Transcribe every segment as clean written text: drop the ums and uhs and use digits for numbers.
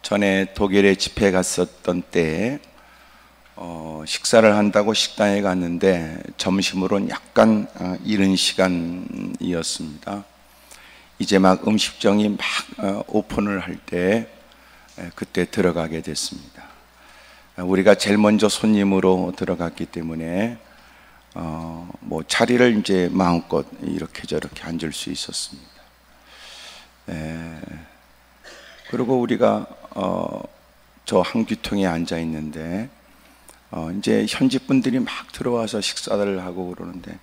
전에 독일에 집회 갔었던 때에 식사를 한다고 식당에 갔는데 점심으로는 약간 이른 시간이었습니다. 이제 막 음식점이 막 오픈을 할 때 그때 들어가게 됐습니다. 우리가 제일 먼저 손님으로 들어갔기 때문에 뭐 자리를 이제 마음껏 이렇게 저렇게 앉을 수 있었습니다. 그리고 우리가 저 한귀통에 앉아 있는데 이제 현지 분들이 막 들어와서 식사를 하고 그러는데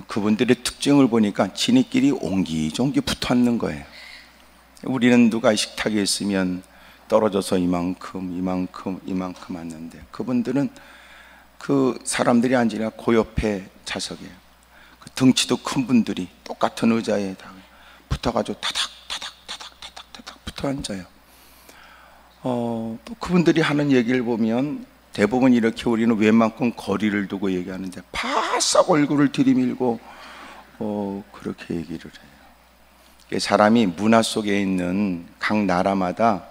그분들의 특징을 보니까 지네끼리 옹기종기 붙어 앉는 거예요. 우리는 누가 식탁에 있으면 떨어져서 이만큼 앉는데 그분들은 그 사람들이 앉으니까 그 옆에 좌석이에요. 그 덩치도 큰 분들이 똑같은 의자에 다 붙어가지고 타닥 붙어 앉아요. 또 그분들이 하는 얘기를 보면 대부분 이렇게 우리는 웬만큼 거리를 두고 얘기하는데 바싹 얼굴을 들이밀고 그렇게 얘기를 해요. 사람이 문화 속에 있는 각 나라마다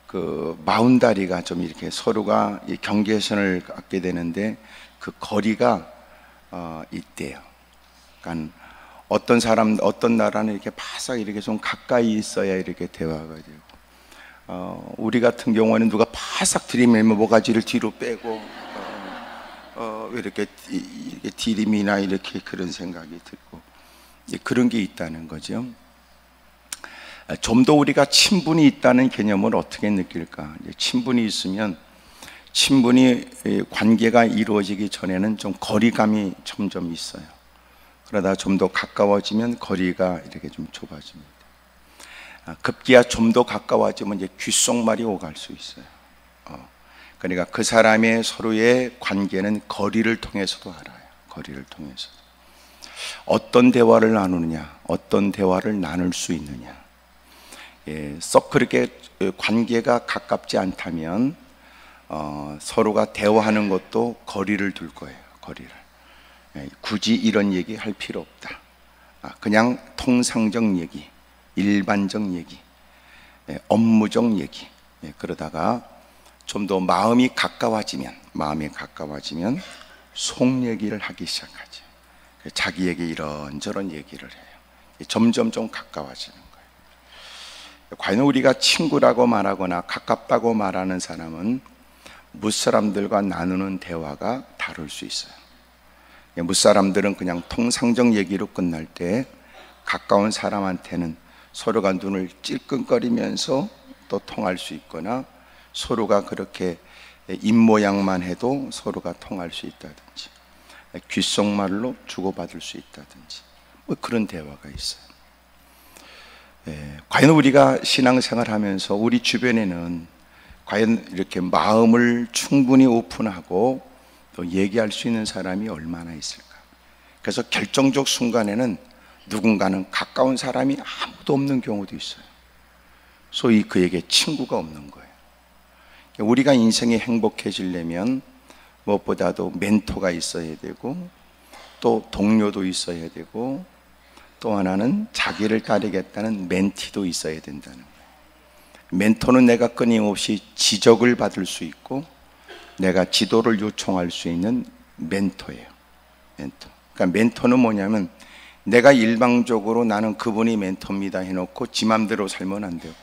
그 마운다리가 좀 이렇게 서로가 경계선을 갖게 되는데 그 거리가 있대요. 그러니까 어떤 나라는 이렇게 바싹 이렇게 좀 가까이 있어야 이렇게 대화가 되고, 우리 같은 경우는 누가 바싹 들이밀면 모가지를 뒤로 빼고, 이렇게 디림이나 이렇게 그런 생각이 들고, 그런 게 있다는 거죠. 좀 더 우리가 친분이 있다는 개념을 어떻게 느낄까? 친분이 있으면 관계가 이루어지기 전에는 좀 거리감이 점점 있어요. 그러다 좀 더 가까워지면 거리가 이렇게 좀 좁아집니다. 급기야 좀 더 가까워지면 이제 귓속말이 오갈 수 있어요. 그러니까 그 사람의 서로의 관계는 거리를 통해서도 알아요. 거리를 통해서도. 어떤 대화를 나누느냐, 어떤 대화를 나눌 수 있느냐. 썩 그렇게 관계가 가깝지 않다면 서로가 대화하는 것도 거리를 둘 거예요. 거리를. 굳이 이런 얘기 할 필요 없다. 그냥 통상적 얘기, 일반적 얘기, 업무적 얘기. 그러다가 좀 더 마음이 가까워지면 속 얘기를 하기 시작하죠. 자기에게 이런저런 얘기를 해요. 점점 좀 가까워지는 거예요. 과연 우리가 친구라고 말하거나 가깝다고 말하는 사람은 무사람들과 나누는 대화가 다를 수 있어요. 무사람들은 그냥 통상적 얘기로 끝날 때 가까운 사람한테는 서로가 눈을 찔끔거리면서 또 통할 수 있거나 서로가 그렇게 입모양만 해도 서로가 통할 수 있다든지 귓속말로 주고받을 수 있다든지 뭐 그런 대화가 있어요. 과연 우리가 신앙생활 하면서 우리 주변에는 과연 이렇게 마음을 충분히 오픈하고 또 얘기할 수 있는 사람이 얼마나 있을까? 그래서 결정적 순간에는 누군가는 가까운 사람이 아무도 없는 경우도 있어요. 소위 그에게 친구가 없는 거예요. 우리가 인생이 행복해지려면 무엇보다도 멘토가 있어야 되고 또 동료도 있어야 되고 또 하나는 자기를 따르겠다는 멘티도 있어야 된다는 거예요. 멘토는 내가 끊임없이 지적을 받을 수 있고 내가 지도를 요청할 수 있는 멘토예요. 멘토. 그러니까 멘토는 뭐냐면 내가 일방적으로 나는 그분이 멘토입니다 해놓고 지 맘대로 살면 안 되고,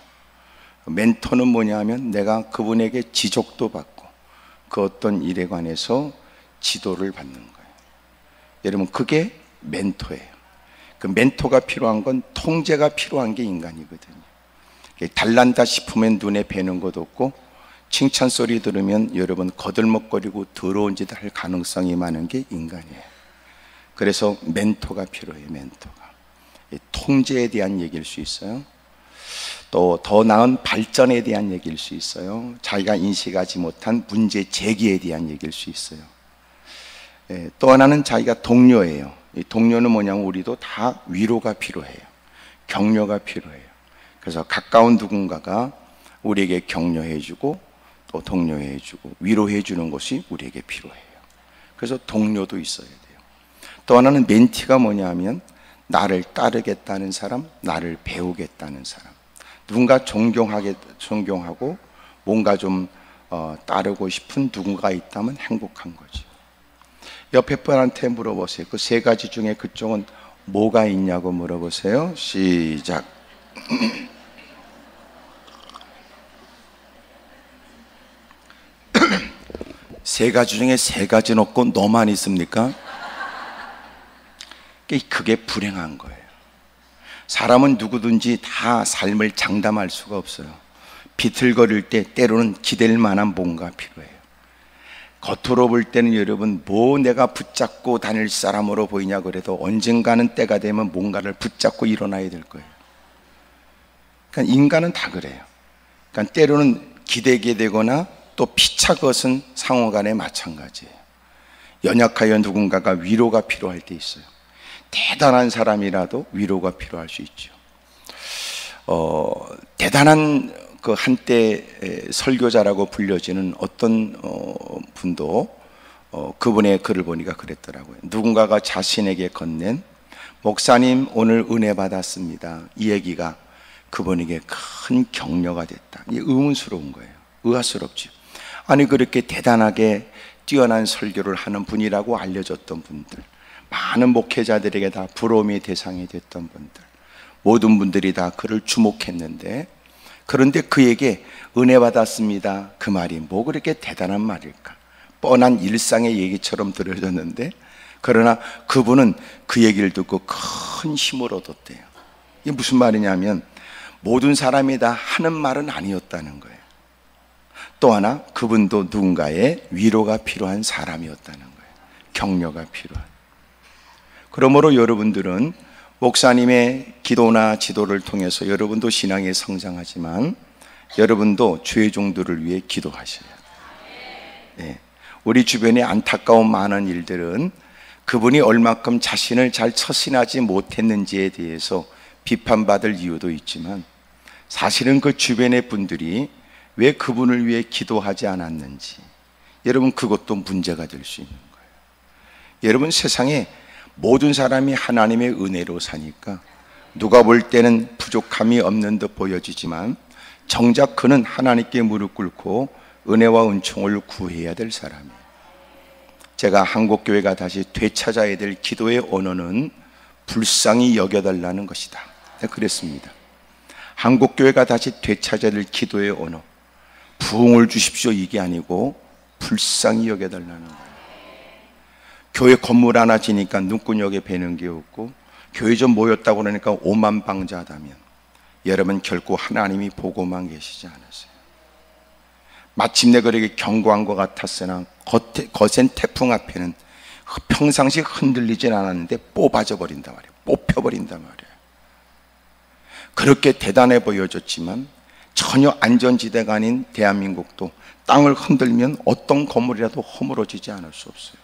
멘토는 뭐냐면 내가 그분에게 지적도 받고 그 어떤 일에 관해서 지도를 받는 거예요. 여러분 그게 멘토예요. 그 멘토가 필요한 건 통제가 필요한 게 인간이거든요. 달란다 싶으면 눈에 뵈는 것 없고 칭찬 소리 들으면 여러분 거들먹거리고 더러운 짓 할 가능성이 많은 게 인간이에요. 그래서 멘토가 필요해요. 멘토가. 통제에 대한 얘기일 수 있어요. 또 더 나은 발전에 대한 얘기일 수 있어요. 자기가 인식하지 못한 문제 제기에 대한 얘기일 수 있어요. 또 하나는 자기가 동료예요. 이 동료는 뭐냐면 우리도 다 위로가 필요해요. 격려가 필요해요. 그래서 가까운 누군가가 우리에게 격려해주고 또 독려해주고 위로해주는 것이 우리에게 필요해요. 그래서 동료도 있어야 돼요. 또 하나는 멘티가 뭐냐면 나를 따르겠다는 사람, 나를 배우겠다는 사람, 누군가 존경하고 뭔가 좀 따르고 싶은 누군가 있다면 행복한 거죠. 옆에 분한테 물어보세요. 그 세 가지 중에 그쪽은 뭐가 있냐고 물어보세요. 시작. 세 가지 중에 세 가지는 없고 너만 있습니까? 그게 불행한 거예요. 사람은 누구든지 다 삶을 장담할 수가 없어요. 비틀거릴 때 때로는 기댈 만한 뭔가 필요해요. 겉으로 볼 때는 여러분 내가 붙잡고 다닐 사람으로 보이냐 그래도 언젠가는 때가 되면 뭔가를 붙잡고 일어나야 될 거예요. 그러니까 인간은 다 그래요. 그러니까 때로는 기대게 되거나 또 피차것은 상호간에 마찬가지예요. 연약하여 누군가가 위로가 필요할 때 있어요. 대단한 사람이라도 위로가 필요할 수 있죠. 대단한 그 한때 설교자라고 불려지는 어떤 분도 그분의 글을 보니까 그랬더라고요. 누군가가 자신에게 건넨 목사님 오늘 은혜 받았습니다. 이 얘기가 그분에게 큰 격려가 됐다. 이게 의문스러운 거예요. 의아스럽죠. 아니 그렇게 대단하게 뛰어난 설교를 하는 분이라고 알려졌던 분들, 많은 목회자들에게 다 부러움의 대상이 됐던 분들, 모든 분들이 다 그를 주목했는데, 그런데 그에게 은혜 받았습니다 그 말이 뭐 그렇게 대단한 말일까? 뻔한 일상의 얘기처럼 들려졌는데, 그러나 그분은 그 얘기를 듣고 큰 힘을 얻었대요. 이게 무슨 말이냐면 모든 사람이 다 하는 말은 아니었다는 거예요. 또 하나 그분도 누군가의 위로가 필요한 사람이었다는 거예요. 격려가 필요한. 그러므로 여러분들은 목사님의 기도나 지도를 통해서 여러분도 신앙에 성장하지만 여러분도 주의 종들을 위해 기도하셔야 돼요. 우리 주변에 안타까운 많은 일들은 그분이 얼마큼 자신을 잘 처신하지 못했는지에 대해서 비판받을 이유도 있지만, 사실은 그 주변의 분들이 왜 그분을 위해 기도하지 않았는지, 여러분 그것도 문제가 될 수 있는 거예요. 여러분 세상에 모든 사람이 하나님의 은혜로 사니까 누가 볼 때는 부족함이 없는 듯 보여지지만 정작 그는 하나님께 무릎 꿇고 은혜와 은총을 구해야 될 사람이에요. 제가 한국교회가 다시 되찾아야 될 기도의 언어는 불쌍히 여겨달라는 것이다, 그랬습니다. 한국교회가 다시 되찾아야 될 기도의 언어, 부흥을 주십시오 이게 아니고 불쌍히 여겨달라는 거예요. 교회 건물 하나 지니까 눈구녕에 베는 게 없고 교회 좀 모였다고 그러니까 오만방자하다면 여러분 결코 하나님이 보고만 계시지 않으세요. 마침내 그렇게 경고한 것 같았으나 거센 태풍 앞에는 평상시 흔들리진 않았는데 뽑아져 버린단 말이에요. 뽑혀버린단 말이에요. 그렇게 대단해 보여졌지만 전혀 안전지대가 아닌 대한민국도 땅을 흔들면 어떤 건물이라도 허물어지지 않을 수 없어요.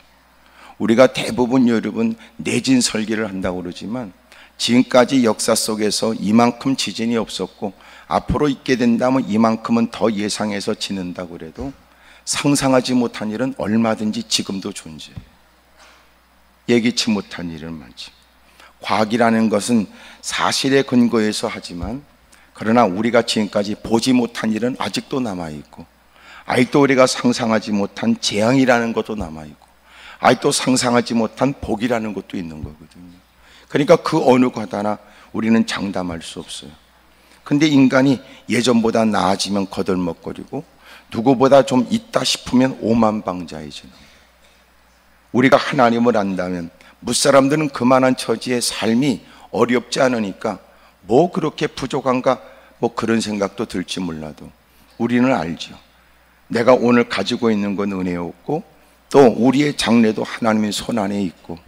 우리가 대부분 여러분 내진 설계를 한다고 그러지만 지금까지 역사 속에서 이만큼 지진이 없었고 앞으로 있게 된다면 이만큼은 더 예상해서 지는다고 그래도 상상하지 못한 일은 얼마든지 지금도 존재해요. 예기치 못한 일은 많죠. 과학이라는 것은 사실에 근거해서 하지만, 그러나 우리가 지금까지 보지 못한 일은 아직도 남아있고, 아직도 우리가 상상하지 못한 재앙이라는 것도 남아있고, 아직도 상상하지 못한 복이라는 것도 있는 거거든요. 그러니까 그 어느 것 하나 우리는 장담할 수 없어요. 근데 인간이 예전보다 나아지면 거들먹거리고 누구보다 좀 있다 싶으면 오만방자해지는 거예요. 우리가 하나님을 안다면 무사람들은 그만한 처지의 삶이 어렵지 않으니까 뭐 그렇게 부족한가 뭐 그런 생각도 들지 몰라도 우리는 알죠. 내가 오늘 가지고 있는 건 은혜였고 또 우리의 장래도 하나님의 손 안에 있고,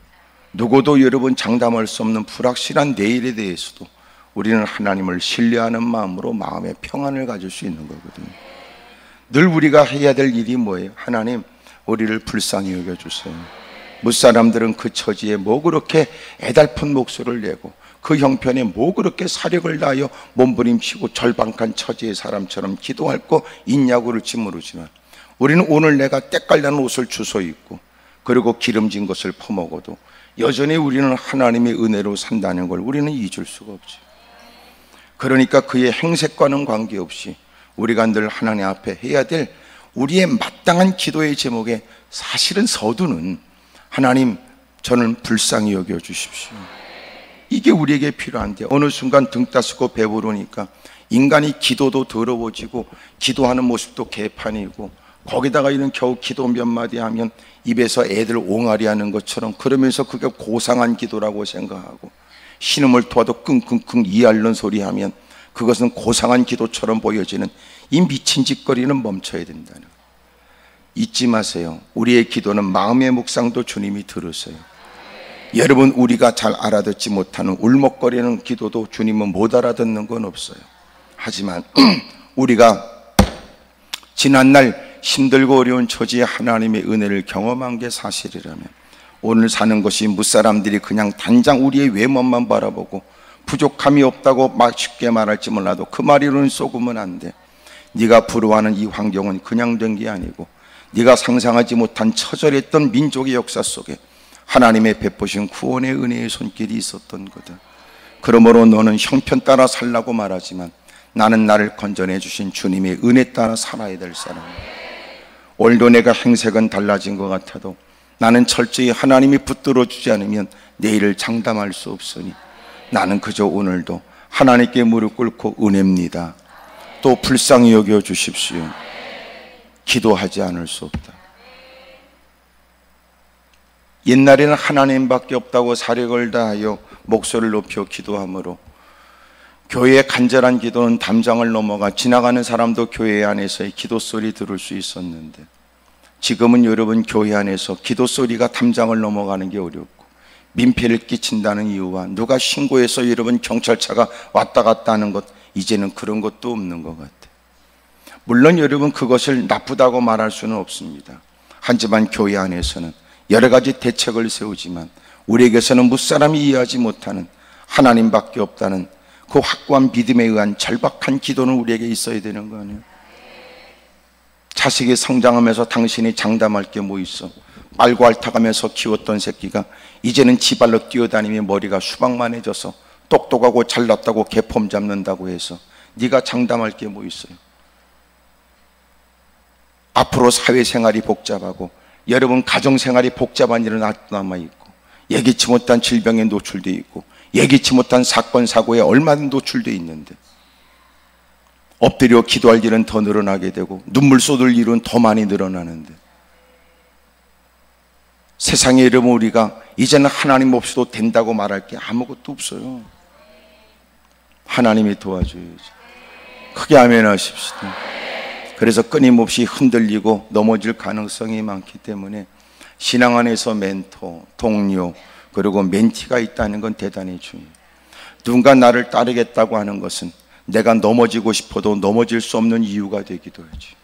누구도 여러분 장담할 수 없는 불확실한 내일에 대해서도 우리는 하나님을 신뢰하는 마음으로 마음의 평안을 가질 수 있는 거거든요. 늘 우리가 해야 될 일이 뭐예요? 하나님 우리를 불쌍히 여겨주세요. 무사람들은 그 처지에 뭐 그렇게 애달픈 목소리를 내고 그 형편에 뭐 그렇게 사력을 다하여 몸부림치고 절박한 처지의 사람처럼 기도할 거 있냐고 그럴지 모르지만, 우리는 오늘 내가 때깔나는 옷을 주워 입고 그리고 기름진 것을 퍼먹어도 여전히 우리는 하나님의 은혜로 산다는 걸 우리는 잊을 수가 없죠. 그러니까 그의 행색과는 관계없이 우리가 늘 하나님 앞에 해야 될 우리의 마땅한 기도의 제목에 사실은 서두는 하나님, 저는 불쌍히 여겨주십시오. 이게 우리에게 필요한데, 어느 순간 등 따스고 배부르니까 인간이 기도도 더러워지고 기도하는 모습도 개판이고, 거기다가 이런 겨우 기도 몇 마디 하면 입에서 애들 옹알이 하는 것처럼, 그러면서 그게 고상한 기도라고 생각하고, 신음을 도와도 끙끙끙 이 앓는 소리 하면 그것은 고상한 기도처럼 보여지는 이 미친 짓거리는 멈춰야 된다는 거예요. 잊지 마세요. 우리의 기도는 마음의 묵상도 주님이 들으세요. 여러분, 우리가 잘 알아듣지 못하는 울먹거리는 기도도 주님은 못 알아듣는 건 없어요. 하지만 우리가 지난날 힘들고 어려운 처지에 하나님의 은혜를 경험한 게 사실이라면, 오늘 사는 것이 무사람들이 그냥 단장 우리의 외모만 바라보고 부족함이 없다고 막 쉽게 말할지 몰라도 그 말이로는 속으면 안 돼. 네가 부러워하는 이 환경은 그냥 된 게 아니고, 네가 상상하지 못한 처절했던 민족의 역사 속에 하나님의 베푸신 구원의 은혜의 손길이 있었던 거다. 그러므로 너는 형편 따라 살라고 말하지만 나는 나를 건져내 주신 주님의 은혜 따라 살아야 될 사람이야. 오늘도 내가 행색은 달라진 것 같아도 나는 철저히 하나님이 붙들어 주지 않으면 내일을 장담할 수 없으니 나는 그저 오늘도 하나님께 무릎 꿇고 은혜입니다, 또 불쌍히 여겨 주십시오, 기도하지 않을 수 없다. 옛날에는 하나님밖에 없다고 사력을 다하여 목소리를 높여 기도하므로 교회의 간절한 기도는 담장을 넘어가 지나가는 사람도 교회 안에서의 기도 소리 들을 수 있었는데, 지금은 여러분 교회 안에서 기도 소리가 담장을 넘어가는 게 어렵고 민폐를 끼친다는 이유와 누가 신고해서 여러분 경찰차가 왔다 갔다 하는 것, 이제는 그런 것도 없는 것 같아요. 물론 여러분 그것을 나쁘다고 말할 수는 없습니다. 하지만 교회 안에서는 여러 가지 대책을 세우지만 우리에게서는 무사람이 이해하지 못하는 하나님밖에 없다는 그 확고한 믿음에 의한 절박한 기도는 우리에게 있어야 되는 거 아니에요? 자식이 성장하면서 당신이 장담할 게 뭐 있어? 빨고 앓다가면서 키웠던 새끼가 이제는 지발로 뛰어다니며 머리가 수박만해져서 똑똑하고 잘났다고 개폼 잡는다고 해서 네가 장담할 게 뭐 있어요? 앞으로 사회생활이 복잡하고 여러분 가정생활이 복잡한 일은 아직도 남아있고, 예기치 못한 질병에 노출되어 있고, 예기치 못한 사건 사고에 얼마나 노출되어 있는데, 엎드려 기도할 일은 더 늘어나게 되고 눈물 쏟을 일은 더 많이 늘어나는데, 세상에 이러면 우리가 이제는 하나님 없이도 된다고 말할 게 아무것도 없어요. 하나님이 도와줘야지. 크게 아멘 하십시다. 그래서 끊임없이 흔들리고 넘어질 가능성이 많기 때문에 신앙 안에서 멘토, 동료, 그리고 멘티가 있다는 건 대단히 중요해요. 누군가 나를 따르겠다고 하는 것은 내가 넘어지고 싶어도 넘어질 수 없는 이유가 되기도 하지.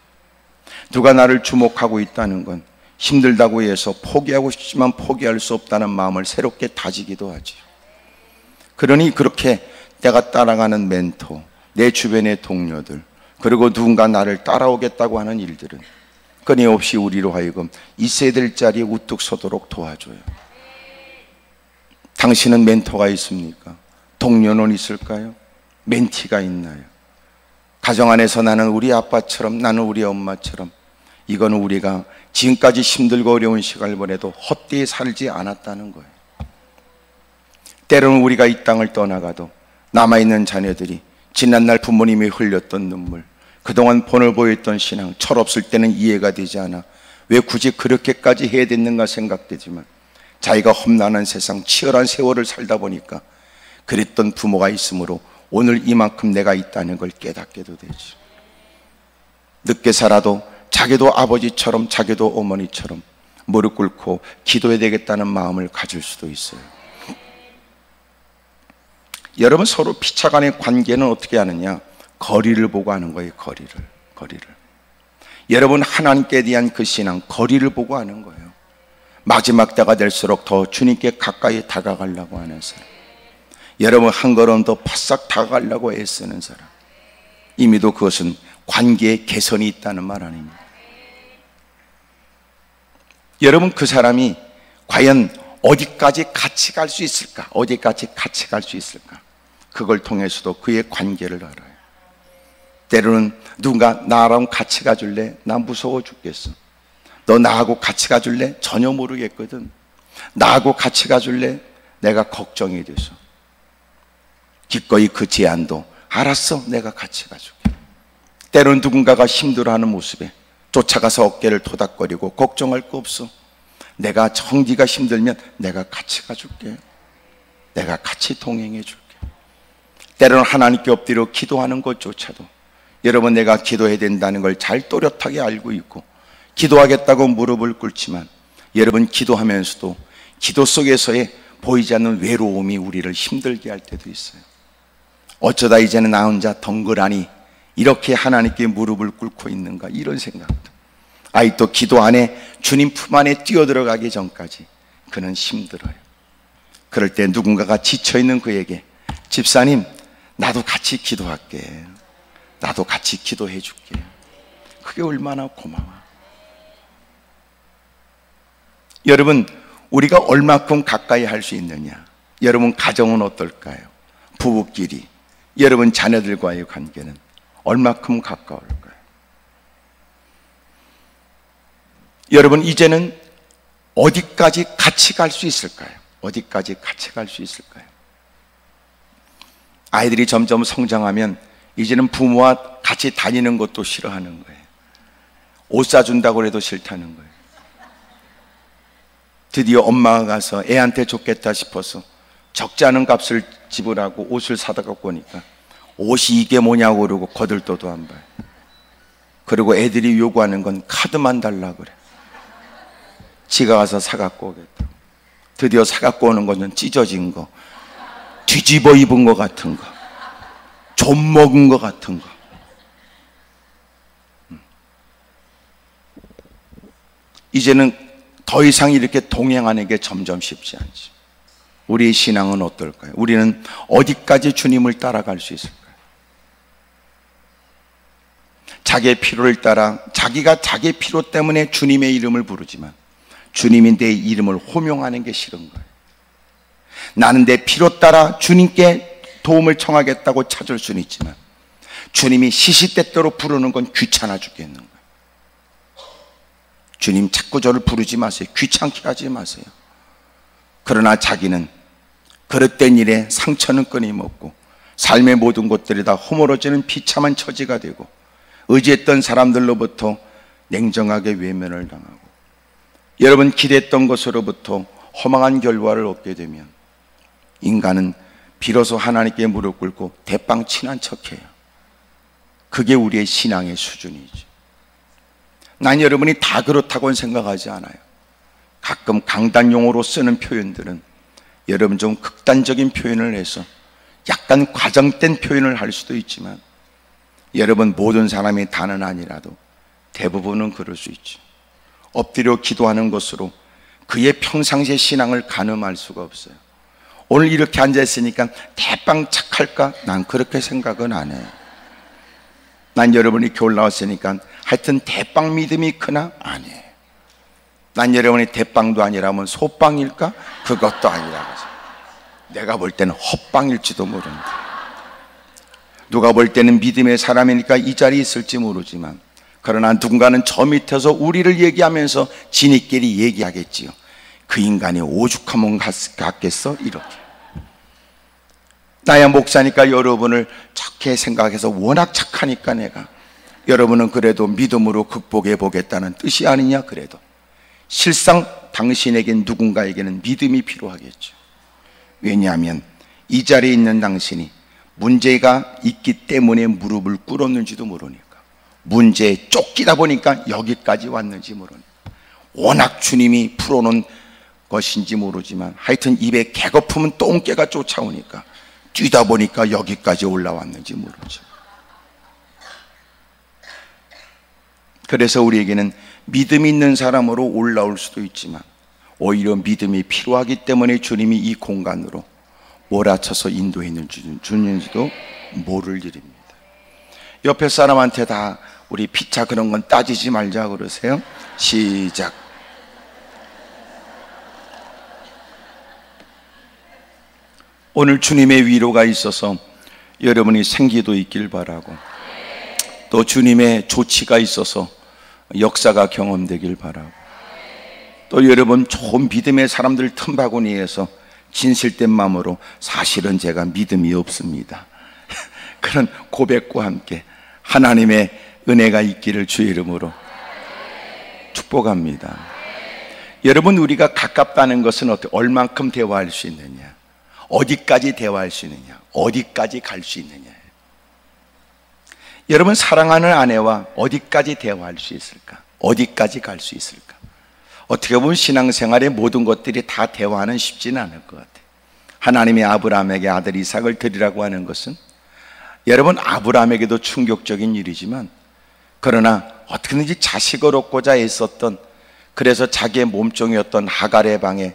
누가 나를 주목하고 있다는 건 힘들다고 해서 포기하고 싶지만 포기할 수 없다는 마음을 새롭게 다지기도 하지. 그러니 그렇게 내가 따라가는 멘토, 내 주변의 동료들, 그리고 누군가 나를 따라오겠다고 하는 일들은 끊임없이 우리로 하여금 있어야 될 자리에 우뚝 서도록 도와줘요. 당신은 멘토가 있습니까? 동료는 있을까요? 멘티가 있나요? 가정 안에서 나는 우리 아빠처럼, 나는 우리 엄마처럼, 이거는 우리가 지금까지 힘들고 어려운 시간을 보내도 헛되이 살지 않았다는 거예요. 때로는 우리가 이 땅을 떠나가도 남아있는 자녀들이 지난날 부모님이 흘렸던 눈물, 그동안 본을 보였던 신앙, 철없을 때는 이해가 되지 않아 왜 굳이 그렇게까지 해야 됐는가 생각되지만, 자기가 험난한 세상, 치열한 세월을 살다 보니까 그랬던 부모가 있으므로 오늘 이만큼 내가 있다는 걸 깨닫게도 되지. 늦게 살아도 자기도 아버지처럼, 자기도 어머니처럼 무릎 꿇고 기도해야 되겠다는 마음을 가질 수도 있어요. 여러분, 서로 피차간의 관계는 어떻게 하느냐? 거리를 보고 하는 거예요. 거리를. 여러분, 하나님께 대한 그 신앙, 거리를 보고 하는 거예요. 마지막 때가 될수록 더 주님께 가까이 다가가려고 하는 사람, 여러분 한 걸음 더 바싹 다가가려고 애쓰는 사람, 이미도 그것은 관계의 개선이 있다는 말 아닙니까? 여러분, 그 사람이 과연 어디까지 같이 갈 수 있을까? 어디까지 같이 갈 수 있을까? 그걸 통해서도 그의 관계를 알아요. 때로는 누군가 나랑 같이 가줄래? 나 무서워 죽겠어. 너 나하고 같이 가줄래? 전혀 모르겠거든. 나하고 같이 가줄래? 내가 걱정이 돼서. 기꺼이 그 제안도 알았어, 내가 같이 가줄게. 때로는 누군가가 힘들어하는 모습에 쫓아가서 어깨를 토닥거리고 걱정할 거 없어. 내가 정기가 힘들면 내가 같이 가줄게. 내가 같이 동행해 줄게. 때로는 하나님께 엎드려 기도하는 것조차도 여러분, 내가 기도해야 된다는 걸 잘 또렷하게 알고 있고 기도하겠다고 무릎을 꿇지만 여러분, 기도하면서도 기도 속에서의 보이지 않는 외로움이 우리를 힘들게 할 때도 있어요. 어쩌다 이제는 나 혼자 덩그라니 이렇게 하나님께 무릎을 꿇고 있는가, 이런 생각도. 또 기도 안에 주님 품 안에 뛰어들어가기 전까지 그는 힘들어요. 그럴 때 누군가가 지쳐있는 그에게 집사님, 나도 같이 기도할게. 나도 같이 기도해 줄게. 그게 얼마나 고마워. 여러분, 우리가 얼마큼 가까이 할 수 있느냐? 여러분, 가정은 어떨까요? 부부끼리, 여러분 자녀들과의 관계는 얼마큼 가까울까요? 여러분, 이제는 어디까지 같이 갈 수 있을까요? 어디까지 같이 갈 수 있을까요? 아이들이 점점 성장하면 이제는 부모와 같이 다니는 것도 싫어하는 거예요. 옷 사준다고 해도 싫다는 거예요. 드디어 엄마가 가서 애한테 좋겠다 싶어서 적지 않은 값을 지불하고 옷을 사다 갖고 오니까 옷이 이게 뭐냐고 그러고 거들떠도 안 봐요. 그리고 애들이 요구하는 건 카드만 달라 그래. 지가 가서 사갖고 오겠다. 드디어 사갖고 오는 거는 찢어진 거, 뒤집어 입은 거 같은 거, 좀 먹은 거 같은 거. 이제는 더 이상 이렇게 동행하는 게 점점 쉽지 않지. 우리의 신앙은 어떨까요? 우리는 어디까지 주님을 따라갈 수 있을까요? 자기의 필요를 따라, 자기가 자기의 필요 때문에 주님의 이름을 부르지만 주님이 내 이름을 호명하는 게 싫은 거예요. 나는 내 필요 따라 주님께 도움을 청하겠다고 찾을 수는 있지만 주님이 시시때때로 부르는 건 귀찮아 죽겠는 거예요. 주님 자꾸 저를 부르지 마세요. 귀찮게 하지 마세요. 그러나 자기는 그릇된 일에 상처는 끊임없고 삶의 모든 것들이 다 허물어지는 비참한 처지가 되고 의지했던 사람들로부터 냉정하게 외면을 당하고 여러분, 기대했던 것으로부터 허망한 결과를 얻게 되면 인간은 비로소 하나님께 무릎 꿇고 대빵 친한 척해요. 그게 우리의 신앙의 수준이지. 난 여러분이 다 그렇다고는 생각하지 않아요. 가끔 강단용어로 쓰는 표현들은 여러분 좀 극단적인 표현을 해서 약간 과장된 표현을 할 수도 있지만 여러분, 모든 사람이 다는 아니라도 대부분은 그럴 수 있죠. 엎드려 기도하는 것으로 그의 평상시의 신앙을 가늠할 수가 없어요. 오늘 이렇게 앉아있으니까 대빵 착할까? 난 그렇게 생각은 안 해요. 난 여러분이 교회 나왔으니까 하여튼 대빵 믿음이 크나? 아니에요. 난 여러분이 대빵도 아니라면 소빵일까? 그것도 아니라고. 내가 볼 때는 헛빵일지도 모른다. 누가 볼 때는 믿음의 사람이니까 이 자리에 있을지 모르지만 그러나 누군가는 저 밑에서 우리를 얘기하면서 지니끼리 얘기하겠지요. 그 인간이 오죽하면 같겠어? 이렇게. 나야 목사니까 여러분을 착해 생각해서 워낙 착하니까 내가 여러분은 그래도 믿음으로 극복해 보겠다는 뜻이 아니냐. 그래도 실상 당신에겐 누군가에게는 믿음이 필요하겠죠. 왜냐하면 이 자리에 있는 당신이 문제가 있기 때문에 무릎을 꿇었는지도 모르니까, 문제에 쫓기다 보니까 여기까지 왔는지 모르니까, 워낙 주님이 풀어놓은 것인지 모르지만 하여튼 입에 개거품은 똥개가 쫓아오니까 뛰다 보니까 여기까지 올라왔는지 모르죠. 그래서 우리에게는 믿음이 있는 사람으로 올라올 수도 있지만 오히려 믿음이 필요하기 때문에 주님이 이 공간으로 몰아쳐서 인도해 주는지도 모를 일입니다. 옆에 사람한테 다 우리 피차 그런 건 따지지 말자 그러세요. 시작. 오늘 주님의 위로가 있어서 여러분이 생기도 있길 바라고, 또 주님의 조치가 있어서 역사가 경험되길 바라고, 또 여러분 좋은 믿음의 사람들 틈바구니에서 진실된 마음으로 사실은 제가 믿음이 없습니다, 그런 고백과 함께 하나님의 은혜가 있기를 주의 이름으로 축복합니다. 여러분, 우리가 가깝다는 것은 얼만큼 대화할 수 있느냐, 어디까지 대화할 수 있느냐, 어디까지 갈 수 있느냐. 여러분, 사랑하는 아내와 어디까지 대화할 수 있을까? 어디까지 갈 수 있을까? 어떻게 보면 신앙생활의 모든 것들이 다 대화는 쉽지는 않을 것 같아요. 하나님이 아브라함에게 아들 이삭을 드리라고 하는 것은 여러분, 아브라함에게도 충격적인 일이지만, 그러나 어떻게든지 자식을 얻고자 애썼던, 그래서 자기의 몸종이었던 하갈의 방에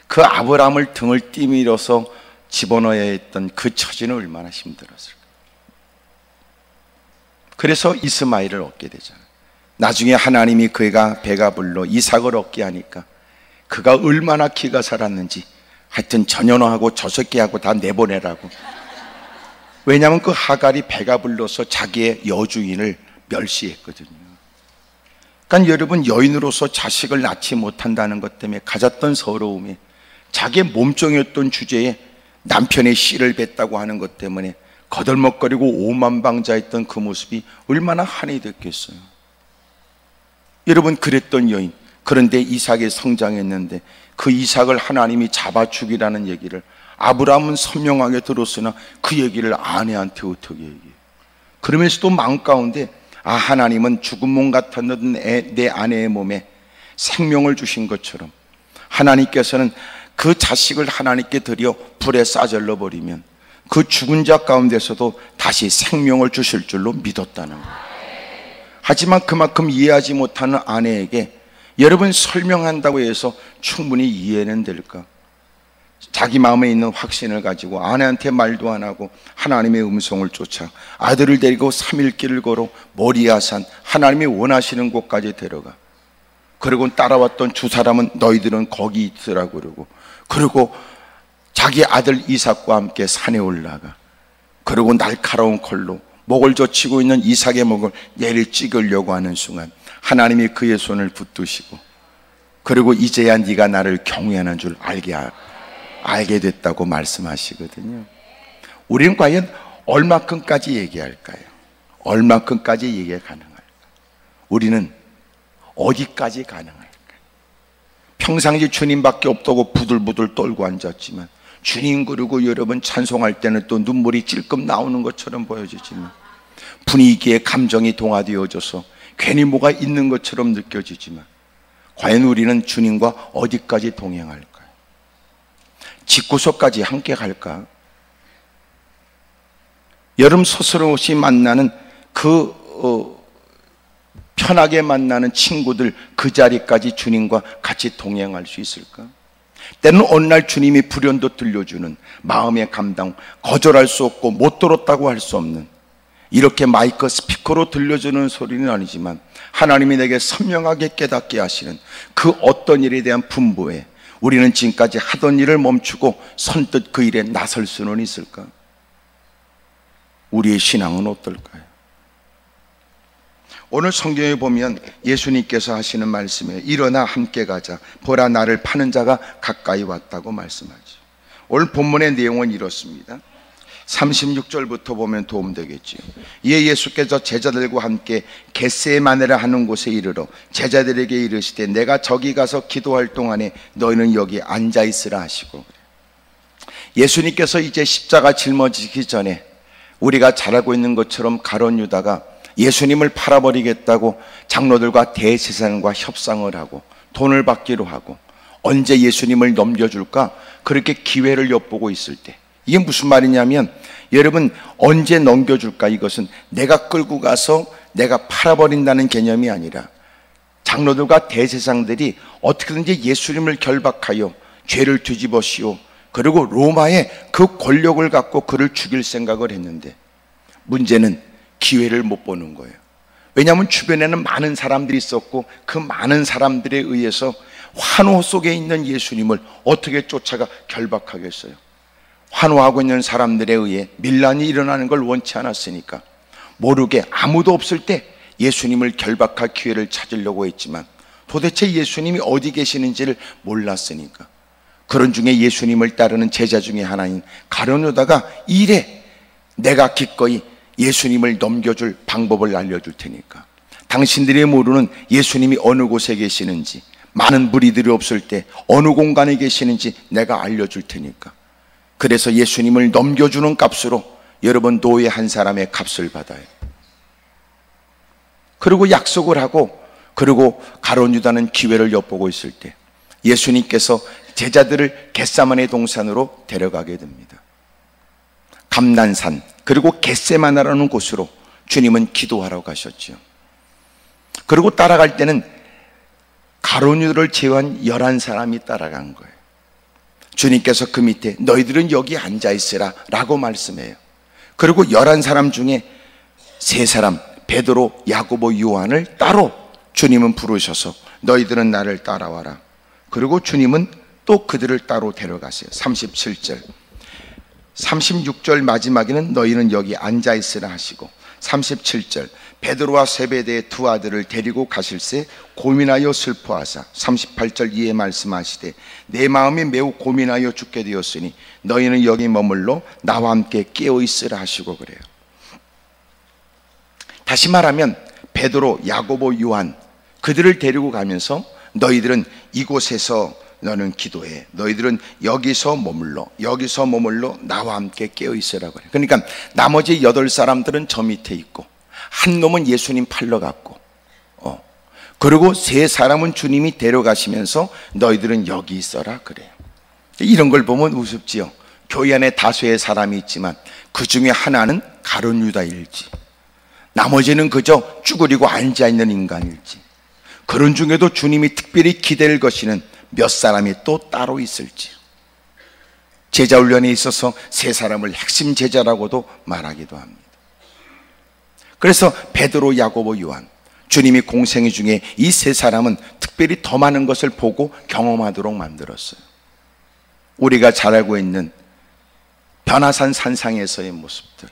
그 아브라함을 등을 띠밀어서 집어넣어야 했던 그 처지는 얼마나 힘들었을까. 그래서 이스마엘을 얻게 되잖아요. 나중에 하나님이 그가 배가 불러 이삭을 얻게 하니까 그가 얼마나 기가 살았는지, 하여튼 전현호하고 저 새끼하고 다 내보내라고. 왜냐하면 그 하갈이 배가 불러서 자기의 여주인을 멸시했거든요. 그러니까 여러분, 여인으로서 자식을 낳지 못한다는 것 때문에 가졌던 서러움에, 자기의 몸종이었던 주제에 남편의 씨를 뱉다고 하는 것 때문에 거들먹거리고 오만방자했던 그 모습이 얼마나 한이 됐겠어요. 여러분, 그랬던 여인, 그런데 이삭이 성장했는데 그 이삭을 하나님이 잡아 죽이라는 얘기를 아브라함은 선명하게 들었으나 그 얘기를 아내한테 어떻게 얘기해요? 그러면서도 마음 가운데, 하나님은 죽은 몸 같았던 내 아내의 몸에 생명을 주신 것처럼 하나님께서는 그 자식을 하나님께 드려 불에 싸질러 버리면 그 죽은 자 가운데서도 다시 생명을 주실 줄로 믿었다는 거예요. 하지만 그만큼 이해하지 못하는 아내에게 여러분, 설명한다고 해서 충분히 이해는 될까? 자기 마음에 있는 확신을 가지고 아내한테 말도 안 하고 하나님의 음성을 쫓아 아들을 데리고 3일 길을 걸어 모리아산, 하나님이 원하시는 곳까지 데려가. 그리고 따라왔던 두 사람은 너희들은 거기 있으라고 그러고 자기 아들 이삭과 함께 산에 올라가. 그리고 날카로운 칼로 목을 젖히고 있는 이삭의 목을 내리 찍으려고 하는 순간 하나님이 그의 손을 붙드시고, 그리고 이제야 네가 나를 경외하는 줄 알게 됐다고 말씀하시거든요. 우리는 과연 얼마큼까지 얘기할까요? 얼마큼까지 얘기가 가능할까? 우리는 어디까지 가능할까? 평상시 주님밖에 없다고 부들부들 떨고 앉았지만, 주님 그러고 여러분 찬송할 때는 또 눈물이 찔끔 나오는 것처럼 보여지지만, 분위기에 감정이 동화되어져서 괜히 뭐가 있는 것처럼 느껴지지만, 과연 우리는 주님과 어디까지 동행할까요? 집구석까지 함께 갈까? 여름 서스럼없이 만나는 편하게 만나는 친구들 그 자리까지 주님과 같이 동행할 수 있을까? 때는 어느 날 주님이 불현도 들려주는 마음의 감당, 거절할 수 없고 못 들었다고 할 수 없는, 이렇게 마이크 스피커로 들려주는 소리는 아니지만 하나님이 내게 선명하게 깨닫게 하시는 그 어떤 일에 대한 분부에 우리는 지금까지 하던 일을 멈추고 선뜻 그 일에 나설 수는 있을까? 우리의 신앙은 어떨까요? 오늘 성경에 보면 예수님께서 하시는 말씀에 일어나 함께 가자, 보라 나를 파는 자가 가까이 왔다고 말씀하죠. 오늘 본문의 내용은 이렇습니다. 36절부터 보면 도움되겠지요. 이에 예수께서 제자들과 함께 겟세마네라 하는 곳에 이르러 제자들에게 이르시되 내가 저기 가서 기도할 동안에 너희는 여기 앉아있으라 하시고, 예수님께서 이제 십자가 짊어지기 전에 우리가 잘 알고 있는 것처럼 가룟 유다가 예수님을 팔아버리겠다고 장로들과 대제사장과 협상을 하고 돈을 받기로 하고 언제 예수님을 넘겨줄까 그렇게 기회를 엿보고 있을 때, 이게 무슨 말이냐면 여러분, 언제 넘겨줄까, 이것은 내가 끌고 가서 내가 팔아버린다는 개념이 아니라 장로들과 대제사장들이 어떻게든지 예수님을 결박하여 죄를 뒤집어 씌워 그리고 로마의 그 권력을 갖고 그를 죽일 생각을 했는데, 문제는 기회를 못 보는 거예요. 왜냐하면 주변에는 많은 사람들이 있었고 그 많은 사람들에 의해서 환호 속에 있는 예수님을 어떻게 쫓아가 결박하겠어요? 환호하고 있는 사람들에 의해 밀란이 일어나는 걸 원치 않았으니까 모르게 아무도 없을 때 예수님을 결박할 기회를 찾으려고 했지만 도대체 예수님이 어디 계시는지를 몰랐으니까 그런 중에 예수님을 따르는 제자 중에 하나인 가룟 유다가 이래 내가 기꺼이 예수님을 넘겨줄 방법을 알려줄 테니까 당신들이 모르는 예수님이 어느 곳에 계시는지 많은 무리들이 없을 때 어느 공간에 계시는지 내가 알려줄 테니까 그래서 예수님을 넘겨주는 값으로 여러분 노예 한 사람의 값을 받아요. 그리고 약속을 하고 그리고 가룟 유다는 기회를 엿보고 있을 때 예수님께서 제자들을 겟세마네 동산으로 데려가게 됩니다. 감난산 그리고 겟세마네라는 곳으로 주님은 기도하러 가셨죠. 그리고 따라갈 때는 가룟 유다를 제외한 11사람이 따라간 거예요. 주님께서 그 밑에 너희들은 여기 앉아있으라 라고 말씀해요. 그리고 11사람 중에 3사람 베드로, 야고보, 요한을 따로 주님은 부르셔서 너희들은 나를 따라와라. 그리고 주님은 또 그들을 따로 데려가세요. 37절 36절 마지막에는 너희는 여기 앉아있으라 하시고 37절 베드로와 세베대의 2 아들을 데리고 가실새 고민하여 슬퍼하사 38절 이에 말씀하시되 내 마음이 매우 고민하여 죽게 되었으니 너희는 여기 머물러 나와 함께 깨어있으라 하시고 그래요. 다시 말하면 베드로, 야고보, 요한 그들을 데리고 가면서 너희들은 이곳에서 너는 기도해. 너희들은 여기서 머물러 나와 함께 깨어있으라고 그래요. 그러니까 나머지 8사람들은 저 밑에 있고 한 놈은 예수님 팔러 갔고 그리고 3사람은 주님이 데려가시면서 너희들은 여기 있어라 그래요. 이런 걸 보면 우습지요. 교회 안에 다수의 사람이 있지만 그 중에 하나는 가룟 유다일지 나머지는 그저 쭈그리고 앉아있는 인간일지 그런 중에도 주님이 특별히 기대를 거시는 몇 사람이 또 따로 있을지 제자 훈련에 있어서 3사람을 핵심 제자라고도 말하기도 합니다. 그래서 베드로, 야고보, 요한 주님이 공생애 중에 이 3사람은 특별히 더 많은 것을 보고 경험하도록 만들었어요. 우리가 잘 알고 있는 변화산 산상에서의 모습들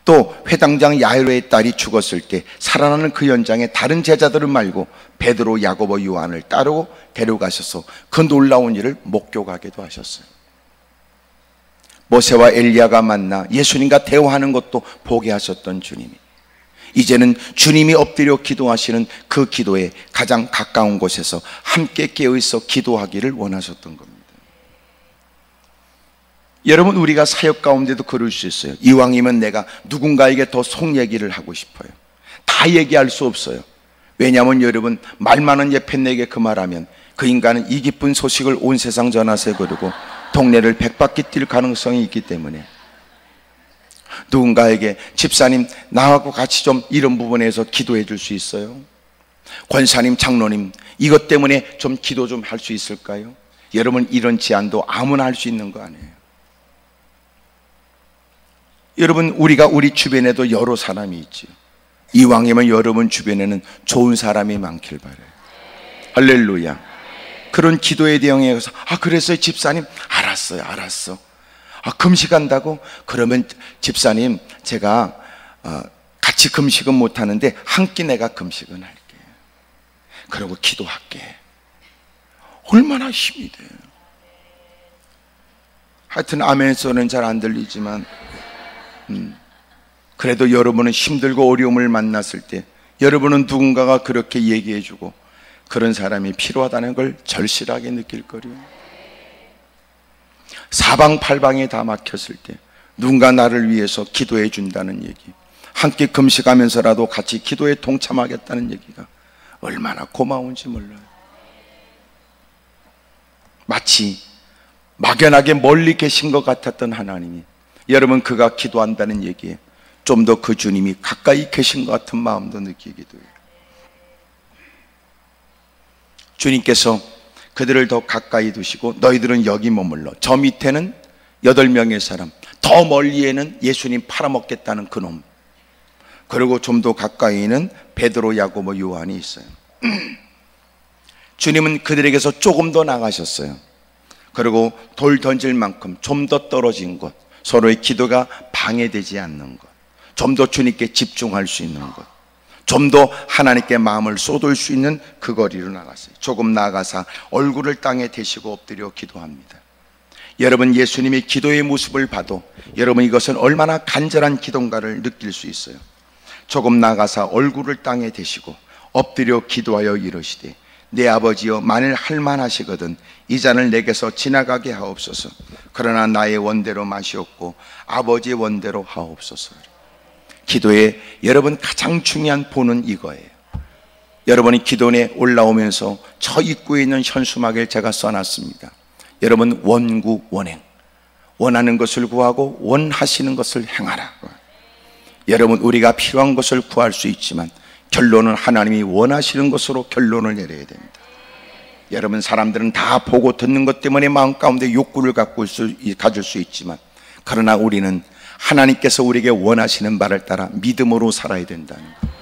또 회당장 야이로의 딸이 죽었을 때 살아나는 그 현장에 다른 제자들을 말고 베드로, 야고보, 요한을 따르고 데려가셔서 그 놀라운 일을 목격하기도 하셨어요. 모세와 엘리야가 만나 예수님과 대화하는 것도 보게 하셨던 주님이 이제는 주님이 엎드려 기도하시는 그 기도에 가장 가까운 곳에서 함께 깨어있어 기도하기를 원하셨던 겁니다. 여러분 우리가 사역 가운데도 그럴 수 있어요. 이왕이면 내가 누군가에게 더 속 얘기를 하고 싶어요. 다 얘기할 수 없어요. 왜냐하면 여러분 말 많은 예편내게 그 말하면 그 인간은 이 기쁜 소식을 온 세상 전하세 그러고 동네를 100바퀴 뛸 가능성이 있기 때문에 누군가에게 집사님 나하고 같이 좀 이런 부분에서 기도해 줄 수 있어요? 권사님, 장로님 이것 때문에 좀 기도 좀 할 수 있을까요? 여러분 이런 제안도 아무나 할 수 있는 거 아니에요. 여러분 우리가 우리 주변에도 여러 사람이 있지요. 이왕이면 여러분 주변에는 좋은 사람이 많길 바라요. 할렐루야. 그런 기도에 대응해서 그랬어요 집사님. 알았어. 금식한다고? 그러면 집사님 제가 같이 금식은 못하는데 한 끼 내가 금식은 할게. 그리고 기도할게. 얼마나 힘이 돼요. 하여튼 아멘 소리는 잘 안 들리지만 그래도 여러분은 힘들고 어려움을 만났을 때 여러분은 누군가가 그렇게 얘기해주고 그런 사람이 필요하다는 걸 절실하게 느낄 거예요. 사방팔방에 다 막혔을 때 누군가 나를 위해서 기도해 준다는 얘기, 함께 금식하면서라도 같이 기도에 동참하겠다는 얘기가 얼마나 고마운지 몰라요. 마치 막연하게 멀리 계신 것 같았던 하나님이 여러분 그가 기도한다는 얘기에 좀 더 그 주님이 가까이 계신 것 같은 마음도 느끼기도 해요. 주님께서 그들을 더 가까이 두시고 너희들은 여기 머물러. 저 밑에는 8명의 사람, 더 멀리에는 예수님 팔아먹겠다는 그놈, 그리고 좀 더 가까이는 베드로, 야고보, 요한이 있어요. 주님은 그들에게서 조금 더 나가셨어요. 그리고 돌 던질 만큼 좀 더 떨어진 곳, 서로의 기도가 방해되지 않는 것, 좀 더 주님께 집중할 수 있는 것, 좀 더 하나님께 마음을 쏟을 수 있는 그 거리로 나갔어요. 조금 나아가서 얼굴을 땅에 대시고 엎드려 기도합니다. 여러분, 예수님의 기도의 모습을 봐도 여러분 이것은 얼마나 간절한 기도인가를 느낄 수 있어요. 조금 나아가서 얼굴을 땅에 대시고 엎드려 기도하여 이르시되, 내 아버지여, 만일 할만하시거든 이 잔을 내게서 지나가게 하옵소서. 그러나 나의 원대로 마시옵고 아버지의 원대로 하옵소서. 기도의 여러분 가장 중요한 본은 이거예요. 여러분이 기도에 올라오면서 저 입구에 있는 현수막을 제가 써놨습니다. 여러분, 원구 원행, 원하는 것을 구하고 원하시는 것을 행하라. 여러분, 우리가 필요한 것을 구할 수 있지만 결론은 하나님이 원하시는 것으로 결론을 내려야 됩니다. 여러분, 사람들은 다 보고 듣는 것 때문에 마음 가운데 욕구를 가질 수 있지만, 그러나 우리는 하나님께서 우리에게 원하시는 바를 따라 믿음으로 살아야 된다는 거예요.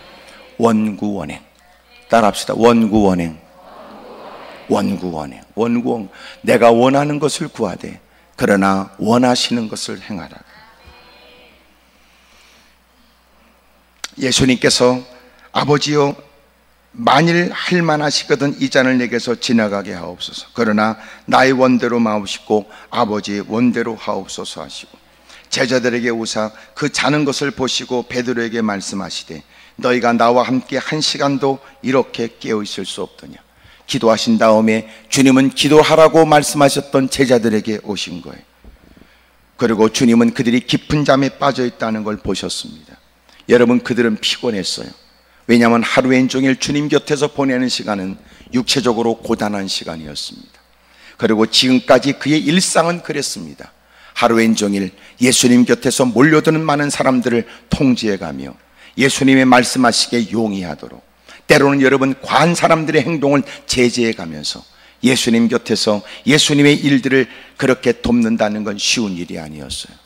원구원행, 따라합시다. 원구원행, 원구원행, 원구원. 내가 원하는 것을 구하되 그러나 원하시는 것을 행하라. 예수님께서 아버지여, 만일 할만하시거든 이 잔을 내게서 지나가게 하옵소서. 그러나 나의 원대로 마옵시고 아버지의 원대로 하옵소서 하시고, 제자들에게 오사 그 자는 것을 보시고 베드로에게 말씀하시되, 너희가 나와 함께 한 시간도 이렇게 깨어 있을 수 없더냐. 기도하신 다음에 주님은 기도하라고 말씀하셨던 제자들에게 오신 거예요. 그리고 주님은 그들이 깊은 잠에 빠져 있다는 걸 보셨습니다. 여러분, 그들은 피곤했어요. 왜냐하면 하루 종일 주님 곁에서 보내는 시간은 육체적으로 고단한 시간이었습니다. 그리고 지금까지 그의 일상은 그랬습니다. 하루 종일 예수님 곁에서 몰려드는 많은 사람들을 통제해가며 예수님의 말씀하시기에 용이하도록, 때로는 여러분 과한 사람들의 행동을 제재해가면서 예수님 곁에서 예수님의 일들을 그렇게 돕는다는 건 쉬운 일이 아니었어요.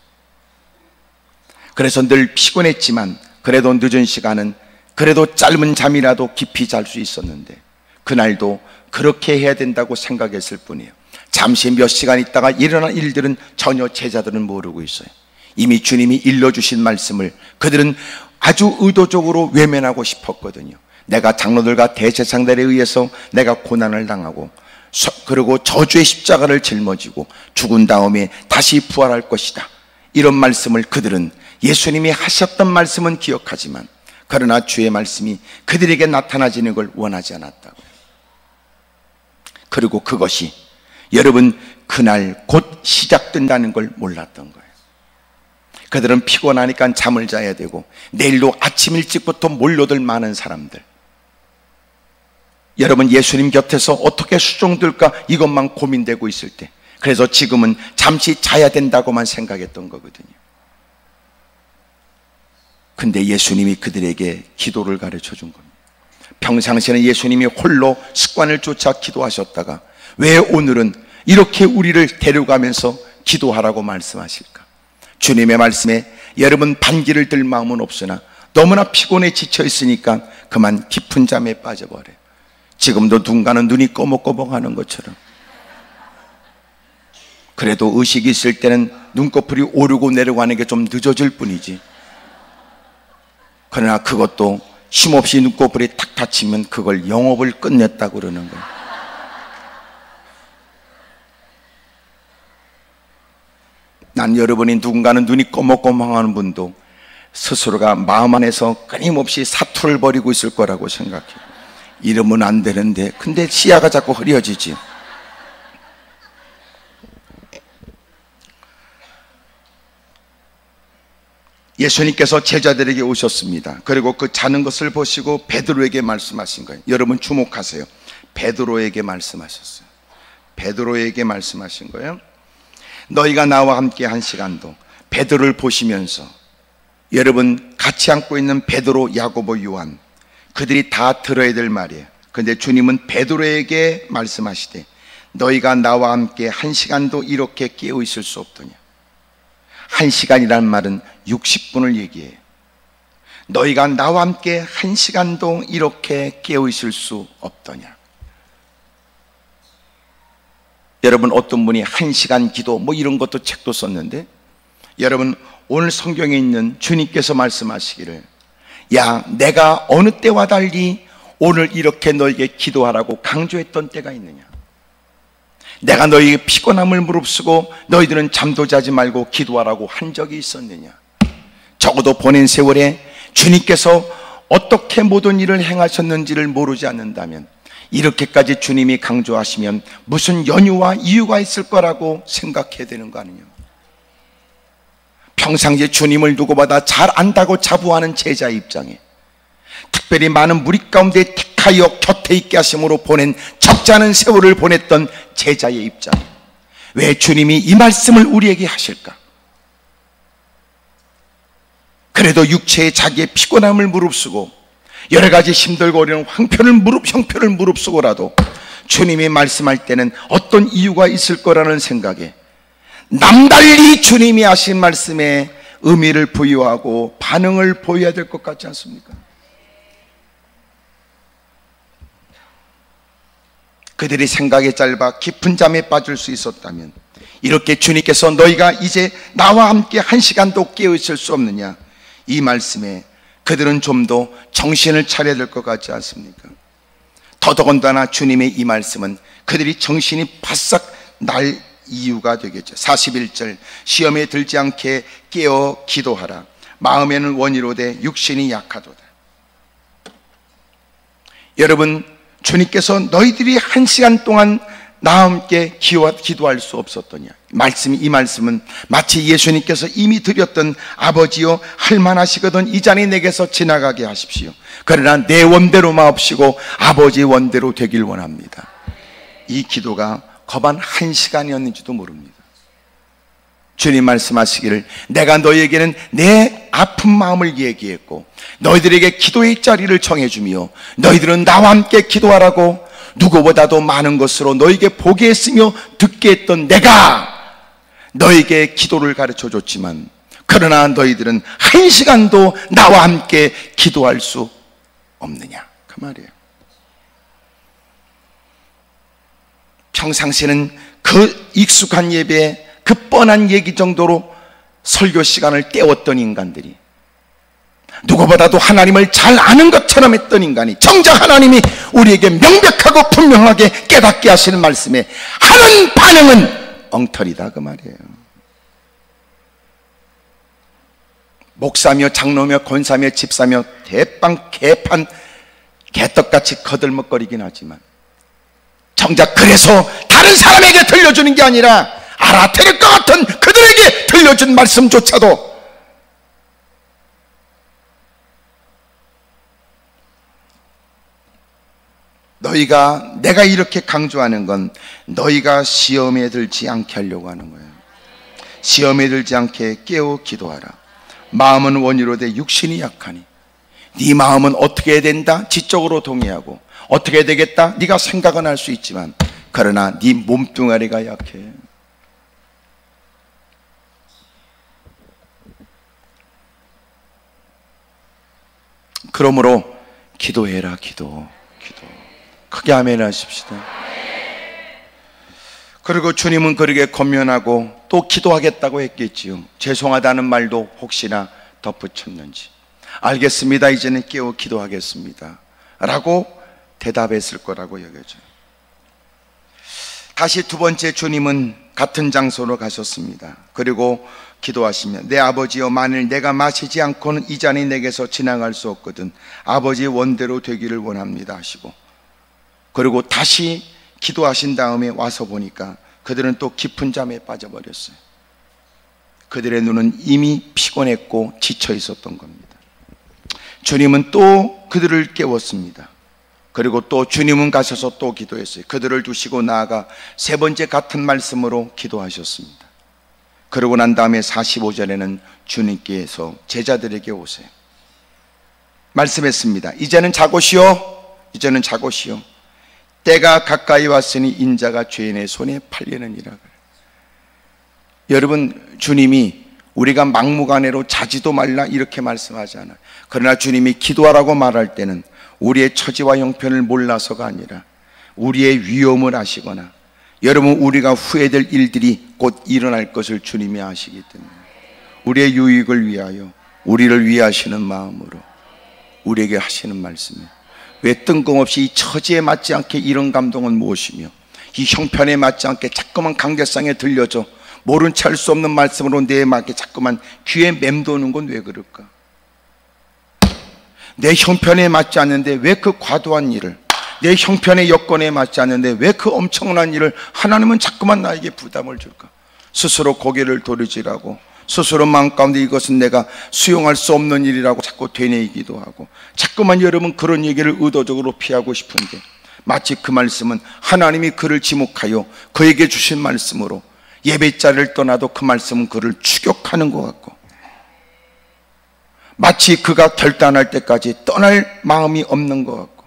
그래서 늘 피곤했지만 그래도 늦은 시간은, 그래도 짧은 잠이라도 깊이 잘 수 있었는데, 그날도 그렇게 해야 된다고 생각했을 뿐이에요. 잠시 몇 시간 있다가 일어난 일들은 전혀 제자들은 모르고 있어요. 이미 주님이 일러주신 말씀을 그들은 아주 의도적으로 외면하고 싶었거든요. 내가 장로들과 대제사장들에 의해서 내가 고난을 당하고, 그리고 저주의 십자가를 짊어지고 죽은 다음에 다시 부활할 것이다, 이런 말씀을 그들은, 예수님이 하셨던 말씀은 기억하지만 그러나 주의 말씀이 그들에게 나타나지는 걸 원하지 않았다고요. 그리고 그것이 여러분 그날 곧 시작된다는 걸 몰랐던 거예요. 그들은 피곤하니까 잠을 자야 되고 내일도 아침 일찍부터 몰려들 많은 사람들, 여러분 예수님 곁에서 어떻게 수종될까 이것만 고민되고 있을 때, 그래서 지금은 잠시 자야 된다고만 생각했던 거거든요. 근데 예수님이 그들에게 기도를 가르쳐 준 겁니다. 평상시에는 예수님이 홀로 습관을 쫓아 기도하셨다가 왜 오늘은 이렇게 우리를 데려가면서 기도하라고 말씀하실까? 주님의 말씀에 여러분 반기를 들 마음은 없으나 너무나 피곤해 지쳐 있으니까 그만 깊은 잠에 빠져버려요. 지금도 누군가는 눈이 꺼먹꺼먹하는 것처럼, 그래도 의식이 있을 때는 눈꺼풀이 오르고 내려가는 게 좀 늦어질 뿐이지, 그러나 그것도 힘없이 눈꺼풀이 탁 다치면 그걸 영업을 끝냈다고 그러는 거예요. 난 여러분이 누군가는 눈이 꺼먹꺼먹하는 분도 스스로가 마음 안에서 끊임없이 사투를 벌이고 있을 거라고 생각해요. 이러면 안 되는데, 근데 시야가 자꾸 흐려지지. 예수님께서 제자들에게 오셨습니다. 그리고 그 자는 것을 보시고 베드로에게 말씀하신 거예요. 여러분 주목하세요. 베드로에게 말씀하셨어요. 베드로에게 말씀하신 거예요. 너희가 나와 함께 한 시간도, 베드로를 보시면서 여러분 같이 앉고 있는 베드로, 야고보, 요한, 그들이 다 들어야 될 말이에요. 그런데 주님은 베드로에게 말씀하시되 너희가 나와 함께 한 시간도 이렇게 깨어 있을 수 없더냐. 한 시간이라는 말은 60분을 얘기해요. 너희가 나와 함께 한 시간도 이렇게 깨어 있을 수 없더냐. 여러분, 어떤 분이 1시간 기도 뭐 이런 것도 책도 썼는데, 여러분, 오늘 성경에 있는 주님께서 말씀하시기를, 야, 내가 어느 때와 달리 오늘 이렇게 너에게 기도하라고 강조했던 때가 있느냐? 내가 너희에게 피곤함을 무릅쓰고 너희들은 잠도 자지 말고 기도하라고 한 적이 있었느냐? 적어도 보낸 세월에 주님께서 어떻게 모든 일을 행하셨는지를 모르지 않는다면, 이렇게까지 주님이 강조하시면 무슨 연유와 이유가 있을 거라고 생각해야 되는 거 아니냐? 평상시에 주님을 누구보다 잘 안다고 자부하는 제자의 입장에, 특별히 많은 무리 가운데 택하여 곁에 있게 하심으로 보낸 적지 않은 세월을 보냈던 제자의 입장에 왜 주님이 이 말씀을 우리에게 하실까? 그래도 육체의 자기의 피곤함을 무릅쓰고 여러 가지 힘들고 어려운 형편을 무릅쓰고라도 주님이 말씀할 때는 어떤 이유가 있을 거라는 생각에 남달리 주님이 하신 말씀에 의미를 부여하고 반응을 보여야 될 것 같지 않습니까? 그들이 생각에 짧아 깊은 잠에 빠질 수 있었다면, 이렇게 주님께서 너희가 이제 나와 함께 1시간도 깨어 있을 수 없느냐, 이 말씀에 그들은 좀 더 정신을 차려야 될 것 같지 않습니까? 더더군다나 주님의 이 말씀은 그들이 정신이 바싹 날 이유가 되겠죠. 41절, 시험에 들지 않게 깨어 기도하라. 마음에는 원이로되 육신이 약하도다. 여러분, 주님께서 너희들이 1시간 동안 나와 함께 기도할 수 없었더냐? 이 말씀은 마치 예수님께서 이미 드렸던 아버지여 할만하시거든 이 잔이 내게서 지나가게 하십시오. 그러나 내 원대로 마옵시고 아버지 원대로 되길 원합니다. 이 기도가 거반 1시간이었는지도 모릅니다. 주님 말씀하시기를, 내가 너희에게는 내 아픈 마음을 얘기했고 너희들에게 기도의 자리를 정해주며 너희들은 나와 함께 기도하라고 누구보다도 많은 것으로 너희에게 보게 했으며 듣게 했던 내가 너희에게 기도를 가르쳐 줬지만, 그러나 너희들은 1시간도 나와 함께 기도할 수 없느냐, 그 말이에요. 평상시에는 그 익숙한 예배에 그 뻔한 얘기 정도로 설교 시간을 때웠던 인간들이, 누구보다도 하나님을 잘 아는 것처럼 했던 인간이 정작 하나님이 우리에게 명백하고 분명하게 깨닫게 하시는 말씀에 하는 반응은 엉터리다, 그 말이에요. 목사며 장로며 권사며 집사며 대빵 개판 개떡같이 거들먹거리긴 하지만, 정작 그래서 다른 사람에게 들려주는 게 아니라 알아들을 것 같은 그들에게 들려준 말씀조차도 내가 이렇게 강조하는 건 너희가 시험에 들지 않게 하려고 하는 거예요. 시험에 들지 않게 깨어 기도하라. 마음은 원이로되 육신이 약하니. 네 마음은 어떻게 해야 된다? 지적으로 동의하고 어떻게 해야 되겠다? 네가 생각은 할 수 있지만, 그러나 네 몸뚱아리가 약해. 그러므로 기도해라. 기도. 크게 아멘 하십시다. 그리고 주님은 그에게 권면하고 또 기도하겠다고 했겠지요. 죄송하다는 말도 혹시나 덧붙였는지. 알겠습니다, 이제는 깨어 기도하겠습니다 라고 대답했을 거라고 여겨져요. 다시 두 번째 주님은 같은 장소로 가셨습니다. 그리고 기도하시며, 내 아버지여, 만일 내가 마시지 않고는 이 잔이 내게서 지나갈 수 없거든 아버지의 원대로 되기를 원합니다 하시고, 그리고 다시 기도하신 다음에 와서 보니까 그들은 또 깊은 잠에 빠져버렸어요. 그들의 눈은 이미 피곤했고 지쳐 있었던 겁니다. 주님은 또 그들을 깨웠습니다. 그리고 또 주님은 가셔서 또 기도했어요. 그들을 두시고 나아가 세 번째 같은 말씀으로 기도하셨습니다. 그러고 난 다음에 45절에는 주님께서 제자들에게 오세요. 말씀했습니다. 이제는 자고시오. 이제는 자고시오. 때가 가까이 왔으니 인자가 죄인의 손에 팔리느니라. 여러분, 주님이 우리가 막무가내로 자지도 말라 이렇게 말씀하지 않아요. 그러나 주님이 기도하라고 말할 때는 우리의 처지와 형편을 몰라서가 아니라 우리의 위험을 아시거나 여러분, 우리가 후회될 일들이 곧 일어날 것을 주님이 아시기 때문에 우리의 유익을 위하여, 우리를 위하시는 마음으로 우리에게 하시는 말씀이에요. 왜 뜬금없이 이 처지에 맞지 않게 이런 감동을 무엇이며 이 형편에 맞지 않게 자꾸만 강대상에 들려져 모른 채 할 수 없는 말씀으로 내 맞게 자꾸만 귀에 맴도는 건 왜 그럴까? 내 형편에 맞지 않는데 왜 그 과도한 일을, 내 형편의 여건에 맞지 않는데 왜 그 엄청난 일을 하나님은 자꾸만 나에게 부담을 줄까? 스스로 고개를 도리지라고, 스스로 마음 가운데 이것은 내가 수용할 수 없는 일이라고 자꾸 되뇌이기도 하고, 자꾸만 여러분 그런 얘기를 의도적으로 피하고 싶은데 마치 그 말씀은 하나님이 그를 지목하여 그에게 주신 말씀으로 예배 자리를 떠나도 그 말씀은 그를 추격하는 것 같고, 마치 그가 결단할 때까지 떠날 마음이 없는 것 같고,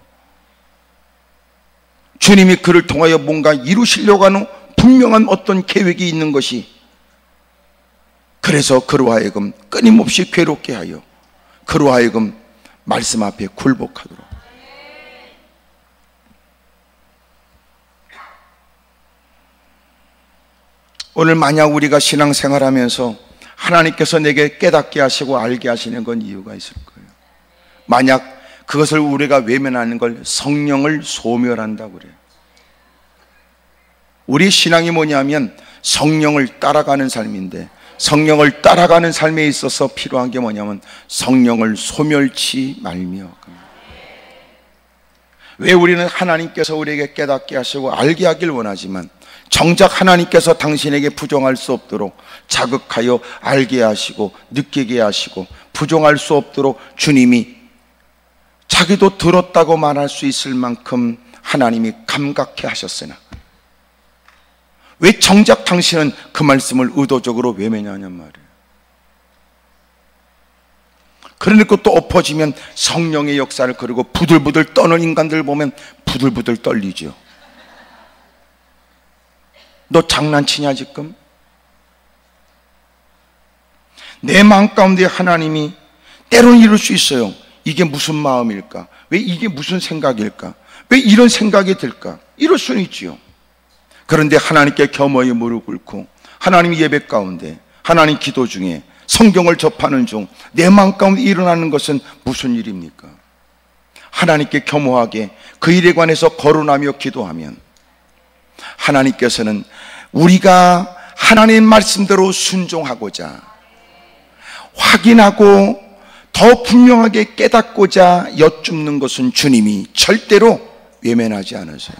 주님이 그를 통하여 뭔가 이루시려고 하는 분명한 어떤 계획이 있는 것이, 그래서 그로 하여금 끊임없이 괴롭게 하여 그로 하여금 말씀 앞에 굴복하도록. 오늘 만약 우리가 신앙생활하면서 하나님께서 내게 깨닫게 하시고 알게 하시는 건 이유가 있을 거예요. 만약 그것을 우리가 외면하는 걸 성령을 소멸한다고 그래요. 우리 신앙이 뭐냐면 성령을 따라가는 삶인데, 성령을 따라가는 삶에 있어서 필요한 게 뭐냐면 성령을 소멸치 말며. 왜 우리는 하나님께서 우리에게 깨닫게 하시고 알게 하길 원하지만 정작 하나님께서 당신에게 부정할 수 없도록 자극하여 알게 하시고 느끼게 하시고 부정할 수 없도록 주님이 자기도 들었다고 말할 수 있을 만큼 하나님이 감각해 하셨으나 왜 정작 당신은 그 말씀을 의도적으로 외면하냔 말이에요. 그러니까 또 엎어지면 성령의 역사를, 그리고 부들부들 떠는 인간들 보면 부들부들 떨리죠. 너 장난치냐 지금? 내 마음 가운데 하나님이 때로는 이럴 수 있어요. 이게 무슨 마음일까? 왜 이게 무슨 생각일까? 왜 이런 생각이 들까? 이럴 수는 있지요. 그런데 하나님께 겸허히 무릎 꿇고 하나님 예배 가운데, 하나님 기도 중에, 성경을 접하는 중 내 마음 가운데 일어나는 것은 무슨 일입니까? 하나님께 겸허하게 그 일에 관해서 거론하며 기도하면 하나님께서는 우리가 하나님의 말씀대로 순종하고자, 확인하고 더 분명하게 깨닫고자 여쭙는 것은 주님이 절대로 외면하지 않으세요.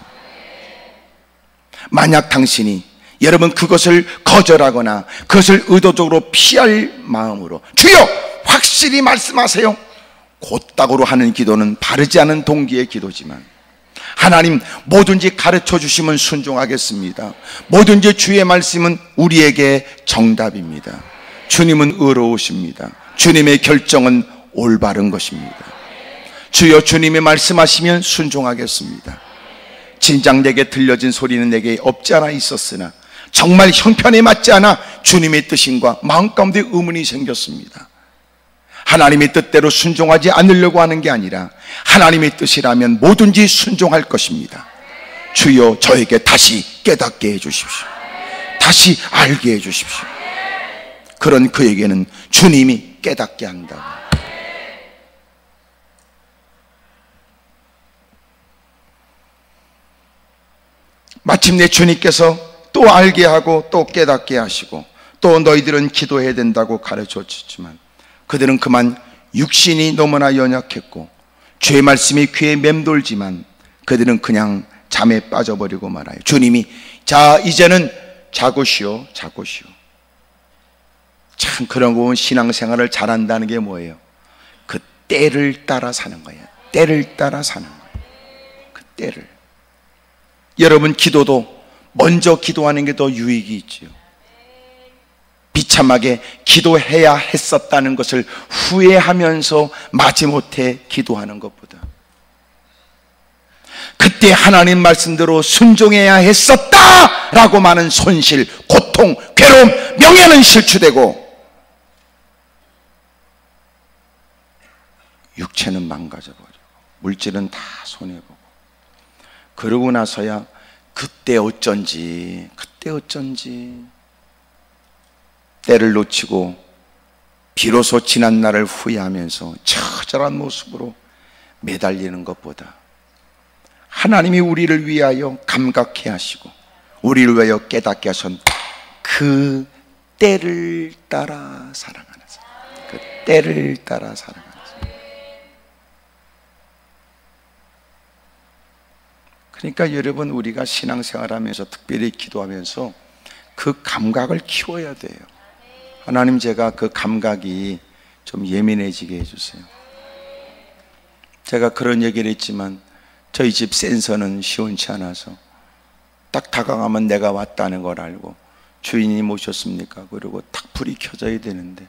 만약 당신이, 여러분, 그것을 거절하거나 그것을 의도적으로 피할 마음으로 주여 확실히 말씀하세요, 곧다구로 하는 기도는 바르지 않은 동기의 기도지만, 하나님 뭐든지 가르쳐 주시면 순종하겠습니다, 뭐든지 주의 말씀은 우리에게 정답입니다, 주님은 의로우십니다, 주님의 결정은 올바른 것입니다, 주여 주님이 말씀하시면 순종하겠습니다. 진작 내게 들려진 소리는 내게 없지 않아 있었으나 정말 형편에 맞지 않아 주님의 뜻인과 마음 가운데 의문이 생겼습니다. 하나님의 뜻대로 순종하지 않으려고 하는 게 아니라 하나님의 뜻이라면 뭐든지 순종할 것입니다. 주여 저에게 다시 깨닫게 해주십시오, 다시 알게 해주십시오. 그런 그에게는 주님이 깨닫게 한다고. 마침내 주님께서 또 알게 하고 또 깨닫게 하시고 또 너희들은 기도해야 된다고 가르쳐 주지만, 그들은 그만 육신이 너무나 연약했고 주의 말씀이 귀에 맴돌지만 그들은 그냥 잠에 빠져버리고 말아요. 주님이 자 이제는 자고 쉬어, 자고 쉬어. 참 그런 거 보면 신앙생활을 잘한다는 게 뭐예요? 그 때를 따라 사는 거예요. 때를 따라 사는 거예요. 그 때를. 여러분, 기도도 먼저 기도하는 게 더 유익이 있지요. 비참하게 기도해야 했었다는 것을 후회하면서 마지못해 기도하는 것보다 그때 하나님 말씀대로 순종해야 했었다라고 많은 손실, 고통, 괴로움, 명예는 실추되고 육체는 망가져버리고 물질은 다 손해보고, 그러고 나서야 그때 어쩐지 때를 놓치고 비로소 지난 날을 후회하면서 처절한 모습으로 매달리는 것보다 하나님이 우리를 위하여 감각해 하시고 우리를 위하여 깨닫게 하신 그 때를 따라 살아가는 사람, 그 때를 따라 살아가는 사람. 그러니까 여러분, 우리가 신앙생활하면서 특별히 기도하면서 그 감각을 키워야 돼요. 하나님, 제가 그 감각이 좀 예민해지게 해주세요. 제가 그런 얘기를 했지만 저희 집 센서는 시원치 않아서 딱 다가가면 내가 왔다는 걸 알고 주인님 오셨습니까? 그리고 딱 불이 켜져야 되는데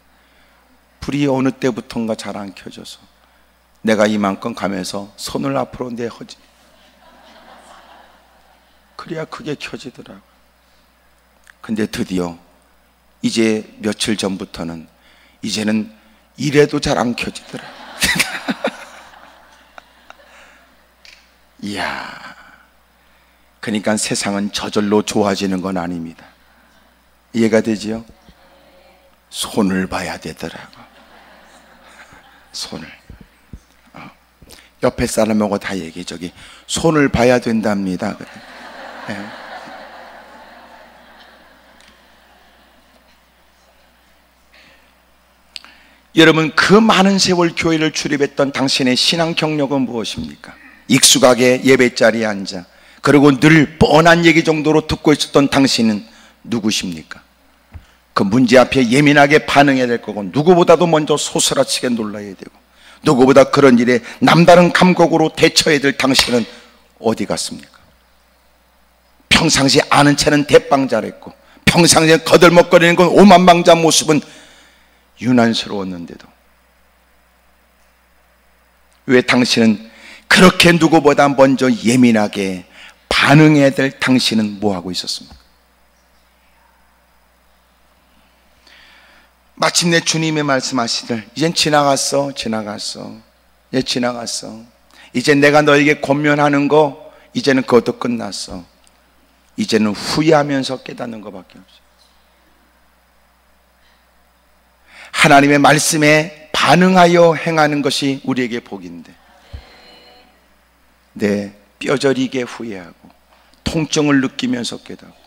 불이 어느 때부턴가 잘 안 켜져서 내가 이만큼 가면서 손을 앞으로 내허지 그래야 그게 켜지더라고요. 근데 드디어 이제 며칠 전부터는 이제는 이래도 잘 안 켜지더라고요. 이야, 그러니까 세상은 저절로 좋아지는 건 아닙니다. 이해가 되지요? 손을 봐야 되더라고. 손을. 옆에 사람하고 다 얘기해. 저기 손을 봐야 된답니다. 네. 여러분, 그 많은 세월 교회를 출입했던 당신의 신앙 경력은 무엇입니까? 익숙하게 예배자리에 앉아 그리고 늘 뻔한 얘기 정도로 듣고 있었던 당신은 누구십니까? 그 문제 앞에 예민하게 반응해야 될 거고 누구보다도 먼저 소스라치게 놀라야 되고 누구보다 그런 일에 남다른 감각으로 대처해야 될 당신은 어디 갔습니까? 평상시 아는 채는 대빵 잘했고 평상시에 거들먹거리는 건 오만방자 모습은 유난스러웠는데도 왜 당신은 그렇게 누구보다 먼저 예민하게 반응해야 될 당신은 뭐하고 있었습니까? 마침내 주님의 말씀하시길 이젠 지나갔어. 이제 지나갔어. 이제 내가 너에게 권면하는 거 이제는 그것도 끝났어. 이제는 후회하면서 깨닫는 것밖에 없어. 하나님의 말씀에 반응하여 행하는 것이 우리에게 복인데 네, 뼈저리게 후회하고 통증을 느끼면서 깨닫고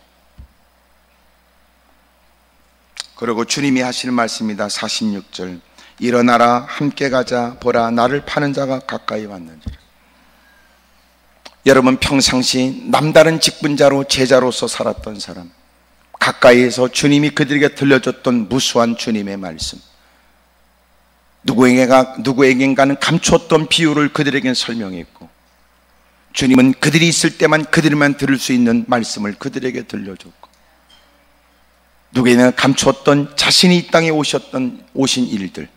그리고 주님이 하시는 말씀입니다. 46절 일어나라 함께 가자 보라 나를 파는 자가 가까이 왔느니라. 여러분, 평상시 남다른 직분자로 제자로서 살았던 사람, 가까이에서 주님이 그들에게 들려줬던 무수한 주님의 말씀, 누구에겐가는 감췄던 비유를 그들에게 설명했고 주님은 그들이 있을 때만 그들만 들을 수 있는 말씀을 그들에게 들려줬고 누구에게나 감추었던 자신이 이 땅에 오신 일들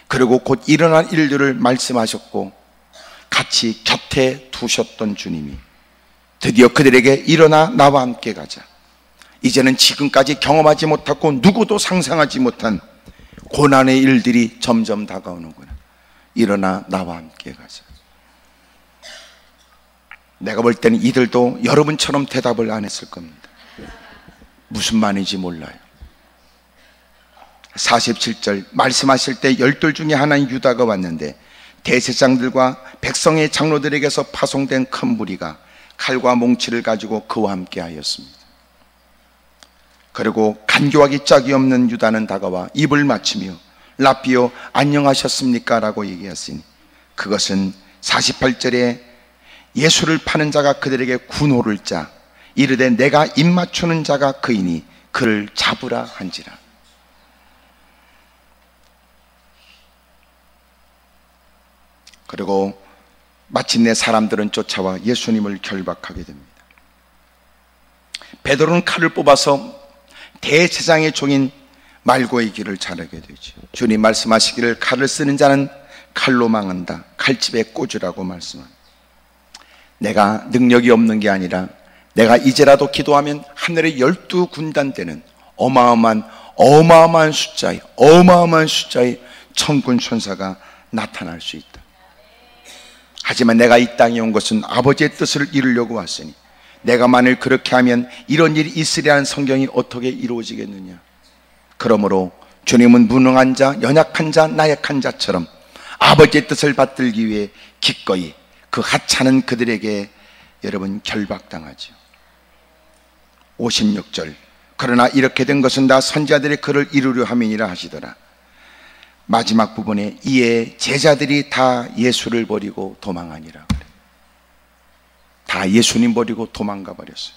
그리고 곧 일어날 일들을 말씀하셨고 같이 곁에 두셨던 주님이 드디어 그들에게 일어나 나와 함께 가자. 이제는 지금까지 경험하지 못하고 누구도 상상하지 못한 고난의 일들이 점점 다가오는구나. 일어나 나와 함께 가자. 내가 볼 때는 이들도 여러분처럼 대답을 안 했을 겁니다. 무슨 말인지 몰라요. 47절 말씀하실 때 12 중에 하나인 유다가 왔는데 대제사장들과 백성의 장로들에게서 파송된 큰 무리가 칼과 몽치를 가지고 그와 함께 하였습니다. 그리고 간교하기 짝이 없는 유다는 다가와 입을 맞추며 라삐요 안녕하셨습니까? 라고 얘기했으니 그것은 48절에 예수를 파는 자가 그들에게 군호를 짜 이르되 내가 입 맞추는 자가 그이니 그를 잡으라 한지라. 그리고 마침내 사람들은 쫓아와 예수님을 결박하게 됩니다. 베드로는 칼을 뽑아서 대제사장의 종인 말고의 길을 자르게 되죠. 주님 말씀하시기를 칼을 쓰는 자는 칼로 망한다. 칼집에 꽂으라고 말씀합니다. 내가 능력이 없는 게 아니라 내가 이제라도 기도하면 하늘의 12군단 되는 어마어마한 숫자의 천군 천사가 나타날 수 있다. 하지만 내가 이 땅에 온 것은 아버지의 뜻을 이루려고 왔으니 내가 만일 그렇게 하면 이런 일이 있으리라는 성경이 어떻게 이루어지겠느냐. 그러므로 주님은 무능한 자, 연약한 자, 나약한 자처럼 아버지의 뜻을 받들기 위해 기꺼이 그 하찮은 그들에게 여러분 결박당하죠. 56절, 그러나 이렇게 된 것은 다 선지자들이 그를 이루려 함이니라 하시더라. 마지막 부분에 이에 제자들이 다 예수를 버리고 도망하니라 그래. 다 예수님 버리고 도망가 버렸어요.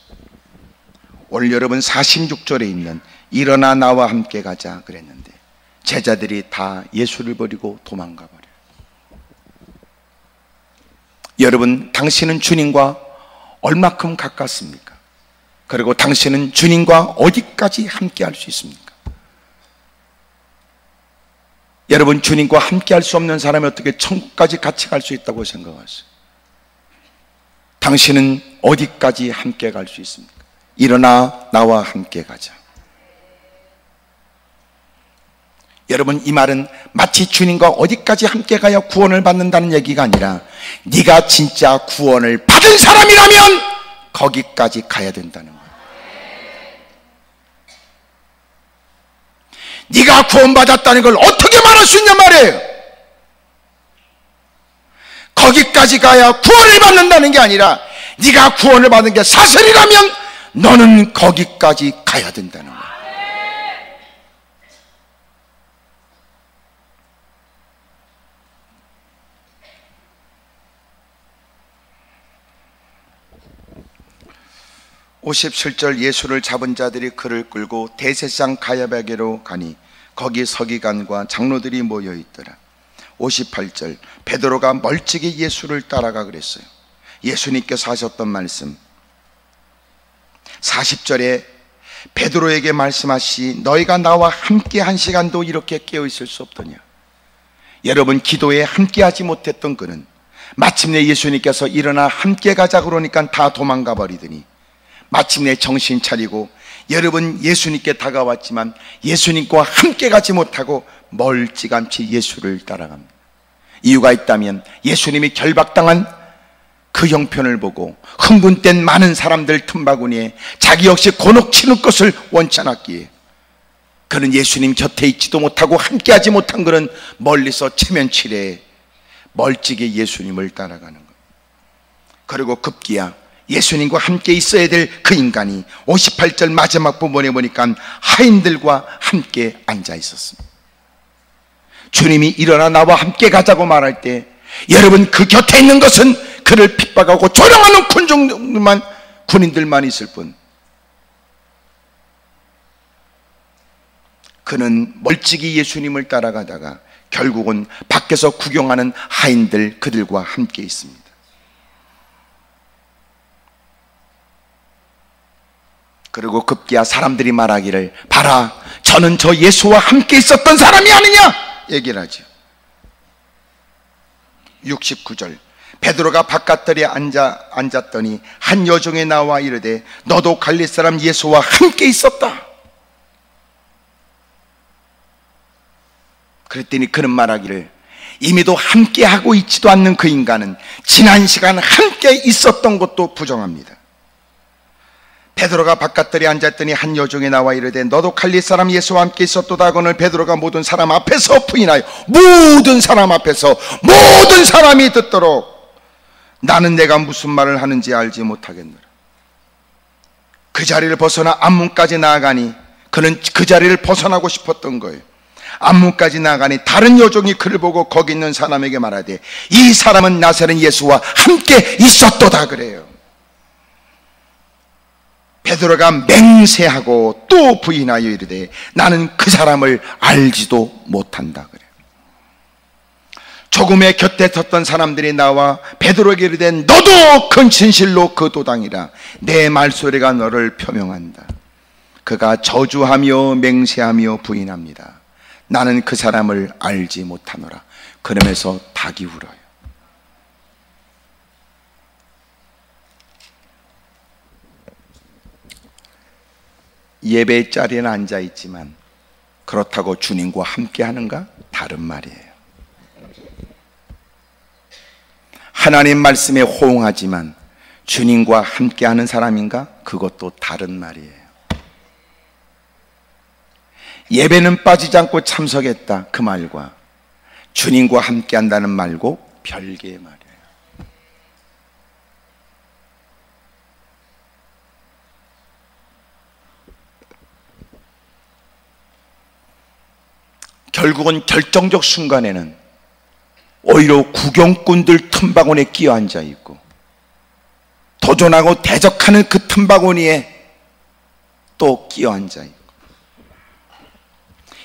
오늘 여러분 46절에 있는 일어나 나와 함께 가자 그랬는데 제자들이 다 예수를 버리고 도망가 버려요. 여러분, 당신은 주님과 얼마큼 가깝습니까? 그리고 당신은 주님과 어디까지 함께 할 수 있습니까? 여러분, 주님과 함께 할 수 없는 사람이 어떻게 천국까지 같이 갈 수 있다고 생각하세요? 당신은 어디까지 함께 갈 수 있습니까? 일어나 나와 함께 가자. 여러분, 이 말은 마치 주님과 어디까지 함께 가야 구원을 받는다는 얘기가 아니라 네가 진짜 구원을 받은 사람이라면 거기까지 가야 된다는 거예요. 네가 구원받았다는 걸 어떻게 말할 수 있냐 말이에요. 거기까지 가야 구원을 받는다는 게 아니라 네가 구원을 받은 게 사실이라면 너는 거기까지 가야 된다는 거예요. (57절) 예수를 잡은 자들이 그를 끌고 대제사장 가야바에게로 가니 거기 서기관과 장로들이 모여 있더라. (58절) 베드로가 멀찍이 예수를 따라가 그랬어요. 예수님께서 하셨던 말씀 40절에 베드로에게 말씀하시 너희가 나와 함께 한 시간도 이렇게 깨어 있을 수 없더냐. 여러분, 기도에 함께 하지 못했던 그는 마침내 예수님께서 일어나 함께 가자 그러니까 다 도망가 버리더니 마침내 정신 차리고 여러분, 예수님께 다가왔지만 예수님과 함께 가지 못하고 멀찌감치 예수를 따라갑니다. 이유가 있다면 예수님이 결박당한 그 형편을 보고 흥분된 많은 사람들 틈바구니에 자기 역시 곤혹 치는 것을 원치 않았기에 그는 예수님 곁에 있지도 못하고 함께하지 못한 그는 멀리서 체면치레 멀찍이 예수님을 따라가는 것. 그리고 급기야 예수님과 함께 있어야 될 그 인간이 58절 마지막 부분에 보니까 하인들과 함께 앉아 있었습니다. 주님이 일어나 나와 함께 가자고 말할 때 여러분, 그 곁에 있는 것은 그를 핍박하고 조롱하는 군인들만 있을 뿐 그는 멀찍이 예수님을 따라가다가 결국은 밖에서 구경하는 하인들 그들과 함께 있습니다. 그리고 급기야 사람들이 말하기를 봐라, 저는 저 예수와 함께 있었던 사람이 아니냐 얘기를 하죠. 69절 베드로가 바깥들에 앉았더니 한 여종이 나와 이르되 너도 갈릴 사람 예수와 함께 있었다. 그랬더니 그는 말하기를 이미도 함께 하고 있지도 않는 그 인간은 지난 시간 함께 있었던 것도 부정합니다. 베드로가 바깥들에 앉았더니 한 여종이 나와 이르되 너도 갈릴 사람 예수와 함께 있었도다 하거늘 베드로가 모든 사람 앞에서 부인하여 모든 사람 앞에서 모든 사람이 듣도록 나는 내가 무슨 말을 하는지 알지 못하겠노라. 그 자리를 벗어나 앞문까지 나아가니 그는 그 자리를 벗어나고 싶었던 거예요. 앞문까지 나아가니 다른 여종이 그를 보고 거기 있는 사람에게 말하되 이 사람은 나사렛 예수와 함께 있었도다 그래요. 베드로가 맹세하고 또 부인하여 이르되 나는 그 사람을 알지도 못한다 그래요. 조금의 곁에 섰던 사람들이 나와 베드로에게 이르되 너도 그 진실로 그 도당이라 내 말소리가 너를 표명한다. 그가 저주하며 맹세하며 부인합니다. 나는 그 사람을 알지 못하노라. 그러면서 닭이 울어요. 예배 자리에는 앉아 있지만 그렇다고 주님과 함께 하는가? 다른 말이에요. 하나님 말씀에 호응하지만 주님과 함께하는 사람인가? 그것도 다른 말이에요. 예배는 빠지지 않고 참석했다, 그 말과 주님과 함께한다는 말고 별개의 말이에요. 결국은 결정적 순간에는 오히려 구경꾼들 틈바구니에 끼어 앉아 있고 도전하고 대적하는 그 틈바구니에 또 끼어 앉아 있고,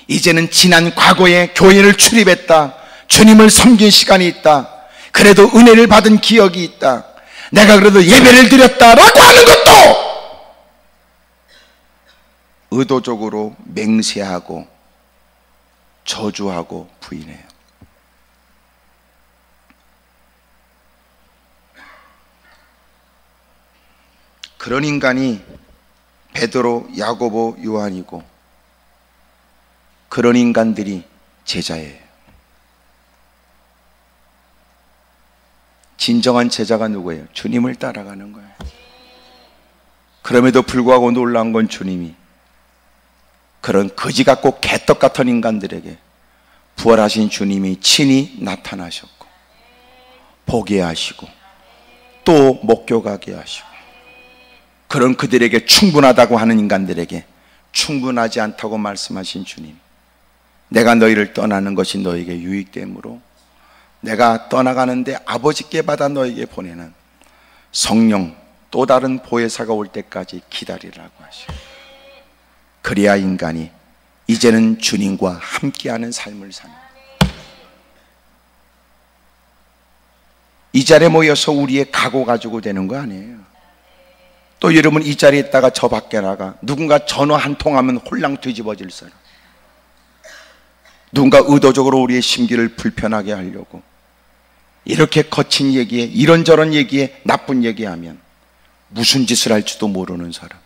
이제는 지난 과거에 교회를 출입했다, 주님을 섬긴 시간이 있다, 그래도 은혜를 받은 기억이 있다, 내가 그래도 예배를 드렸다라고 하는 것도 의도적으로 맹세하고 저주하고 부인해요. 그런 인간이 베드로, 야고보, 요한이고 그런 인간들이 제자예요. 진정한 제자가 누구예요? 주님을 따라가는 거예요. 그럼에도 불구하고 놀라운 건 주님이 그런 거지 같고 개떡 같은 인간들에게 부활하신 주님이 친히 나타나셨고 보게 하시고 또 목격하게 하시고, 그런 그들에게 충분하다고 하는 인간들에게 충분하지 않다고 말씀하신 주님, 내가 너희를 떠나는 것이 너에게 유익되므로 내가 떠나가는데 아버지께 받아 너에게 보내는 성령 또 다른 보혜사가 올 때까지 기다리라고 하시고, 그래야 인간이 이제는 주님과 함께하는 삶을 사는, 이 자리에 모여서 우리의 각오 가지고 되는 거 아니에요. 또 여러분 이 자리에 있다가 저 밖에 나가 누군가 전화 한 통 하면 홀랑 뒤집어질 사람, 누군가 의도적으로 우리의 심기를 불편하게 하려고 이렇게 거친 얘기에 이런저런 얘기에 나쁜 얘기하면 무슨 짓을 할지도 모르는 사람,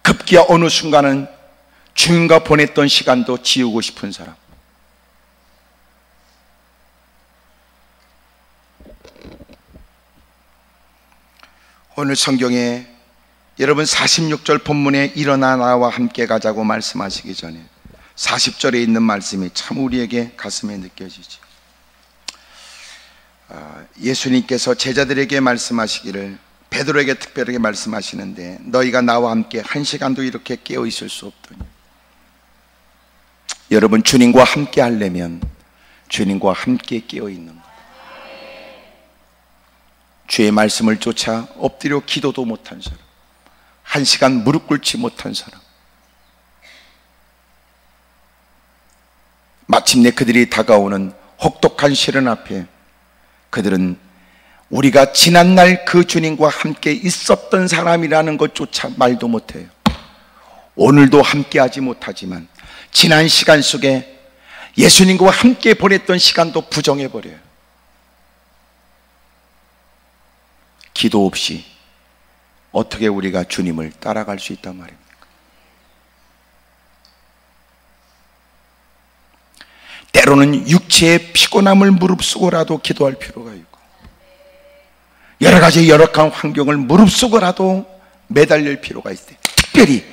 급기야 어느 순간은 주님과 보냈던 시간도 지우고 싶은 사람, 오늘 성경에 여러분 46절 본문에 일어나 나와 함께 가자고 말씀하시기 전에 40절에 있는 말씀이 참 우리에게 가슴에 느껴지죠. 예수님께서 제자들에게 말씀하시기를, 베드로에게 특별하게 말씀하시는데 너희가 나와 함께 한 시간도 이렇게 깨어 있을 수 없더니. 여러분 주님과 함께 하려면 주님과 함께 깨어 있는 것, 주의 말씀을 쫓아 엎드려 기도도 못한 사람, 한 시간 무릎 꿇지 못한 사람, 마침내 그들이 다가오는 혹독한 시련 앞에 그들은 우리가 지난날 그 주님과 함께 있었던 사람이라는 것조차 말도 못해요. 오늘도 함께하지 못하지만 지난 시간 속에 예수님과 함께 보냈던 시간도 부정해버려요. 기도 없이 어떻게 우리가 주님을 따라갈 수 있단 말입니까? 때로는 육체의 피곤함을 무릅쓰고라도 기도할 필요가 있고, 여러 가지 열악한 환경을 무릅쓰고라도 매달릴 필요가 있어요. 특별히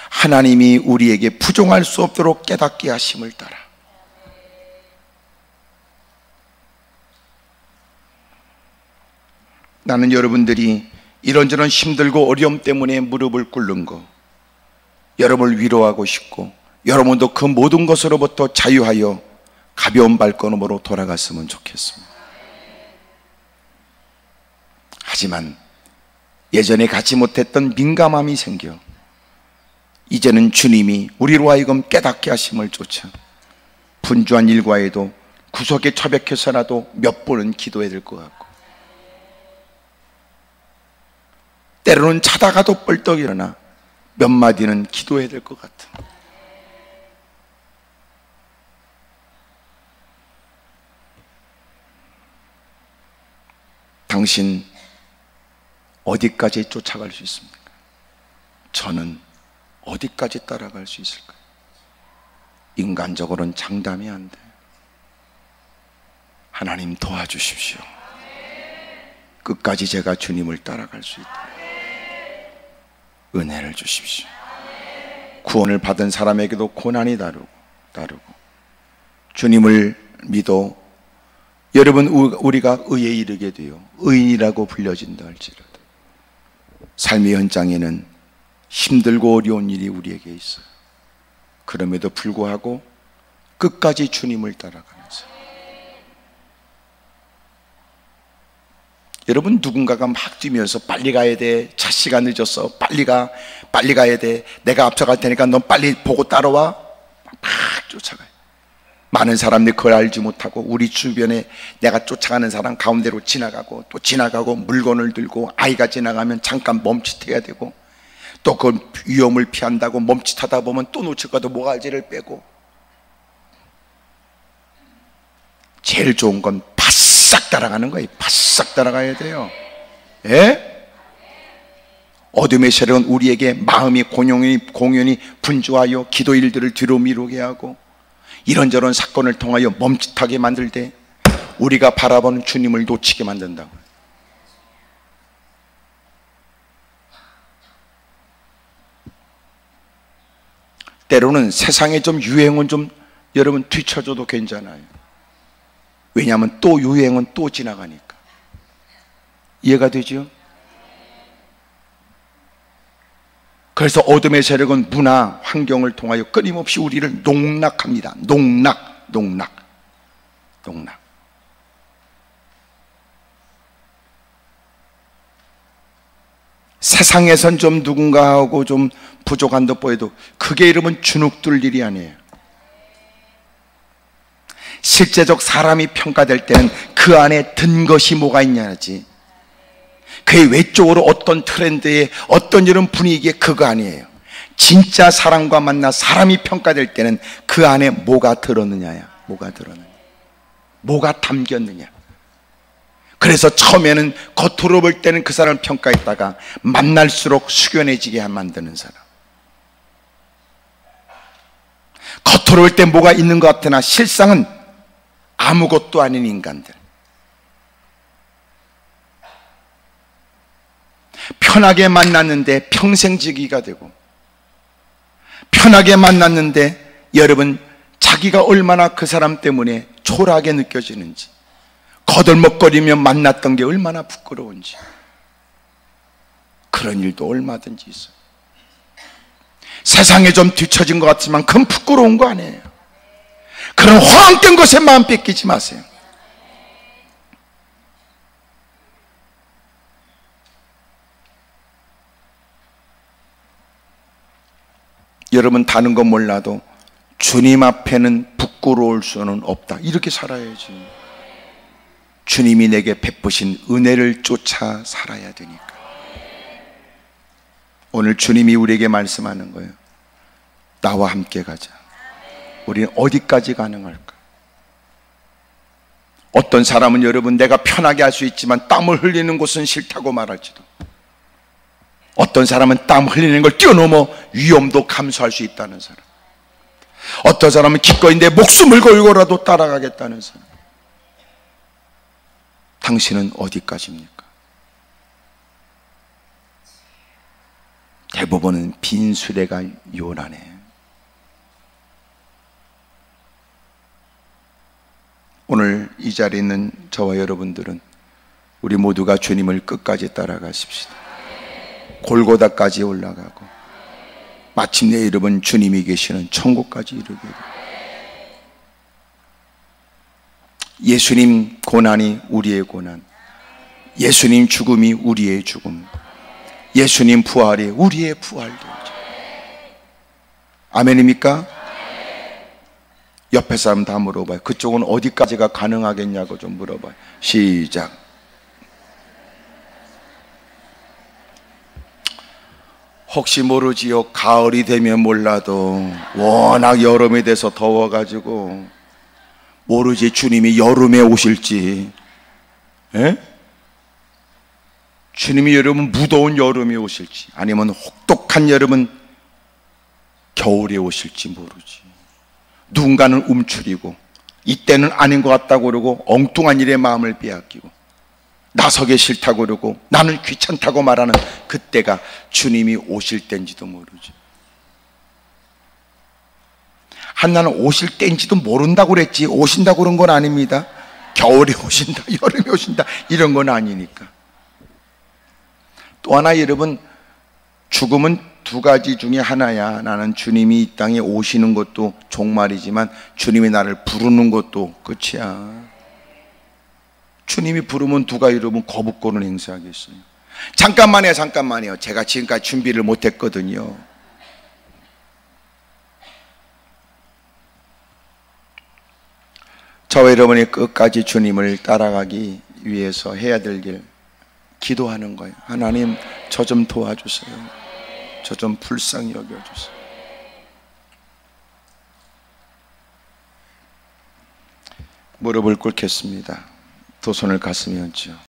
하나님이 우리에게 부정할 수 없도록 깨닫게 하심을 따라. 나는 여러분들이 이런저런 힘들고 어려움 때문에 무릎을 꿇는 거, 여러분을 위로하고 싶고 여러분도 그 모든 것으로부터 자유하여 가벼운 발걸음으로 돌아갔으면 좋겠습니다. 하지만 예전에 갖지 못했던 민감함이 생겨 이제는 주님이 우리로 하여금 깨닫게 하심을 쫓아 분주한 일과에도 구석에 처박혀서라도 몇 번은 기도해야 될 것 같고, 때로는 자다가도 뻘떡 일어나 몇 마디는 기도해야 될 것 같은, 당신 어디까지 쫓아갈 수 있습니까? 저는 어디까지 따라갈 수 있을까요? 인간적으로는 장담이 안 돼요. 하나님 도와주십시오. 끝까지 제가 주님을 따라갈 수 있도록 은혜를 주십시오. 구원을 받은 사람에게도 고난이 따르고 주님을 믿어 여러분 우리가 의에 이르게 되어 의인이라고 불려진다 할지라도 삶의 현장에는 힘들고 어려운 일이 우리에게 있어요. 그럼에도 불구하고 끝까지 주님을 따라가면서 여러분 누군가가 막 뛰면서 빨리 가야 돼, 차 시간 늦었어, 빨리 가야 돼, 내가 앞서갈 테니까 넌 빨리 보고 따라와, 막 쫓아가요. 많은 사람들이 그걸 알지 못하고 우리 주변에 내가 쫓아가는 사람 가운데로 지나가고 또 지나가고 물건을 들고 아이가 지나가면 잠깐 멈칫해야 되고 또 그 위험을 피한다고 멈칫하다 보면 또 놓칠까도 모가지를 빼고 제일 좋은 건 바싹 따라가는 거예요. 바싹 따라가야 돼요. 예? 어둠의 세력은 우리에게 마음이 공연히 분주하여 기도 일들을 뒤로 미루게 하고 이런저런 사건을 통하여 멈칫하게 만들 때 우리가 바라보는 주님을 놓치게 만든다고요. 때로는 세상의 좀 유행은 좀 여러분 뒤쳐줘도 괜찮아요. 왜냐하면 또 유행은 또 지나가니까. 이해가 되죠? 그래서 어둠의 세력은 문화, 환경을 통하여 끊임없이 우리를 농락합니다. 농락. 세상에선 좀 누군가하고 좀 부족한 듯 보여도 그게 이러면 주눅들 일이 아니에요. 실제적 사람이 평가될 때는 그 안에 든 것이 뭐가 있냐지, 그의 외적으로 어떤 트렌드에 어떤 이런 분위기에 그거 아니에요. 진짜 사람과 만나 사람이 평가될 때는 그 안에 뭐가 들었느냐야. 뭐가 담겼느냐. 그래서 처음에는 겉으로 볼 때는 그 사람을 평가했다가 만날수록 숙연해지게 만드는 사람. 겉으로 볼 때 뭐가 있는 것 같으나 실상은 아무것도 아닌 인간들. 편하게 만났는데 평생지기가 되고, 편하게 만났는데 여러분 자기가 얼마나 그 사람 때문에 초라하게 느껴지는지, 거들먹거리며 만났던 게 얼마나 부끄러운지, 그런 일도 얼마든지 있어요. 세상에 좀 뒤처진 것 같지만 그건 부끄러운 거 아니에요. 그런 허황된 것에 마음 뺏기지 마세요. 여러분 다른 건 몰라도 주님 앞에는 부끄러울 수는 없다. 이렇게 살아야지. 주님이 내게 베푸신 은혜를 쫓아 살아야 되니까. 오늘 주님이 우리에게 말씀하는 거예요. 나와 함께 가자. 우리는 어디까지 가능할까? 어떤 사람은 여러분 내가 편하게 할 수 있지만 땀을 흘리는 곳은 싫다고 말할지도, 어떤 사람은 땀 흘리는 걸 뛰어넘어 위험도 감수할 수 있다는 사람, 어떤 사람은 기꺼이 내 목숨을 걸고라도 따라가겠다는 사람. 당신은 어디까지입니까? 대부분은 빈 수레가 요란해. 오늘 이 자리에 있는 저와 여러분들은 우리 모두가 주님을 끝까지 따라가십시다. 골고다까지 올라가고 마침내 여러분 주님이 계시는 천국까지 이르게 됩니다. 예수님 고난이 우리의 고난, 예수님 죽음이 우리의 죽음, 예수님 부활이 우리의 부활도. 아멘입니까? 옆에 사람 다 물어봐요. 그쪽은 어디까지가 가능하겠냐고 좀 물어봐요. 시작. 혹시 모르지요. 가을이 되면 몰라도 워낙 여름이 돼서 더워가지고 모르지 주님이 여름에 오실지. 에? 주님이 여러분 무더운 여름에 오실지, 아니면 혹독한 여름은 겨울에 오실지 모르지. 누군가는 움츠리고 이때는 아닌 것 같다고 그러고 엉뚱한 일에 마음을 빼앗기고 나서기 싫다고 그러고 나는 귀찮다고 말하는 그때가 주님이 오실 때인지도 모르죠. 한나는 오실 때인지도 모른다고 그랬지 오신다고 그런 건 아닙니다. 겨울에 오신다, 여름에 오신다 이런 건 아니니까. 또 하나 여러분, 죽음은 두 가지 중에 하나야. 나는 주님이 이 땅에 오시는 것도 종말이지만 주님이 나를 부르는 것도 끝이야. 주님이 부르면 누가 여러분 거부권을 행사하겠어요? 잠깐만요. 제가 지금까지 준비를 못했거든요. 저와 여러분이 끝까지 주님을 따라가기 위해서 해야 될 일, 기도하는 거예요. 하나님, 저 좀 도와주세요. 저 좀 불쌍히 여겨주세요. 무릎을 꿇겠습니다. 두 손을 가슴에 얹죠.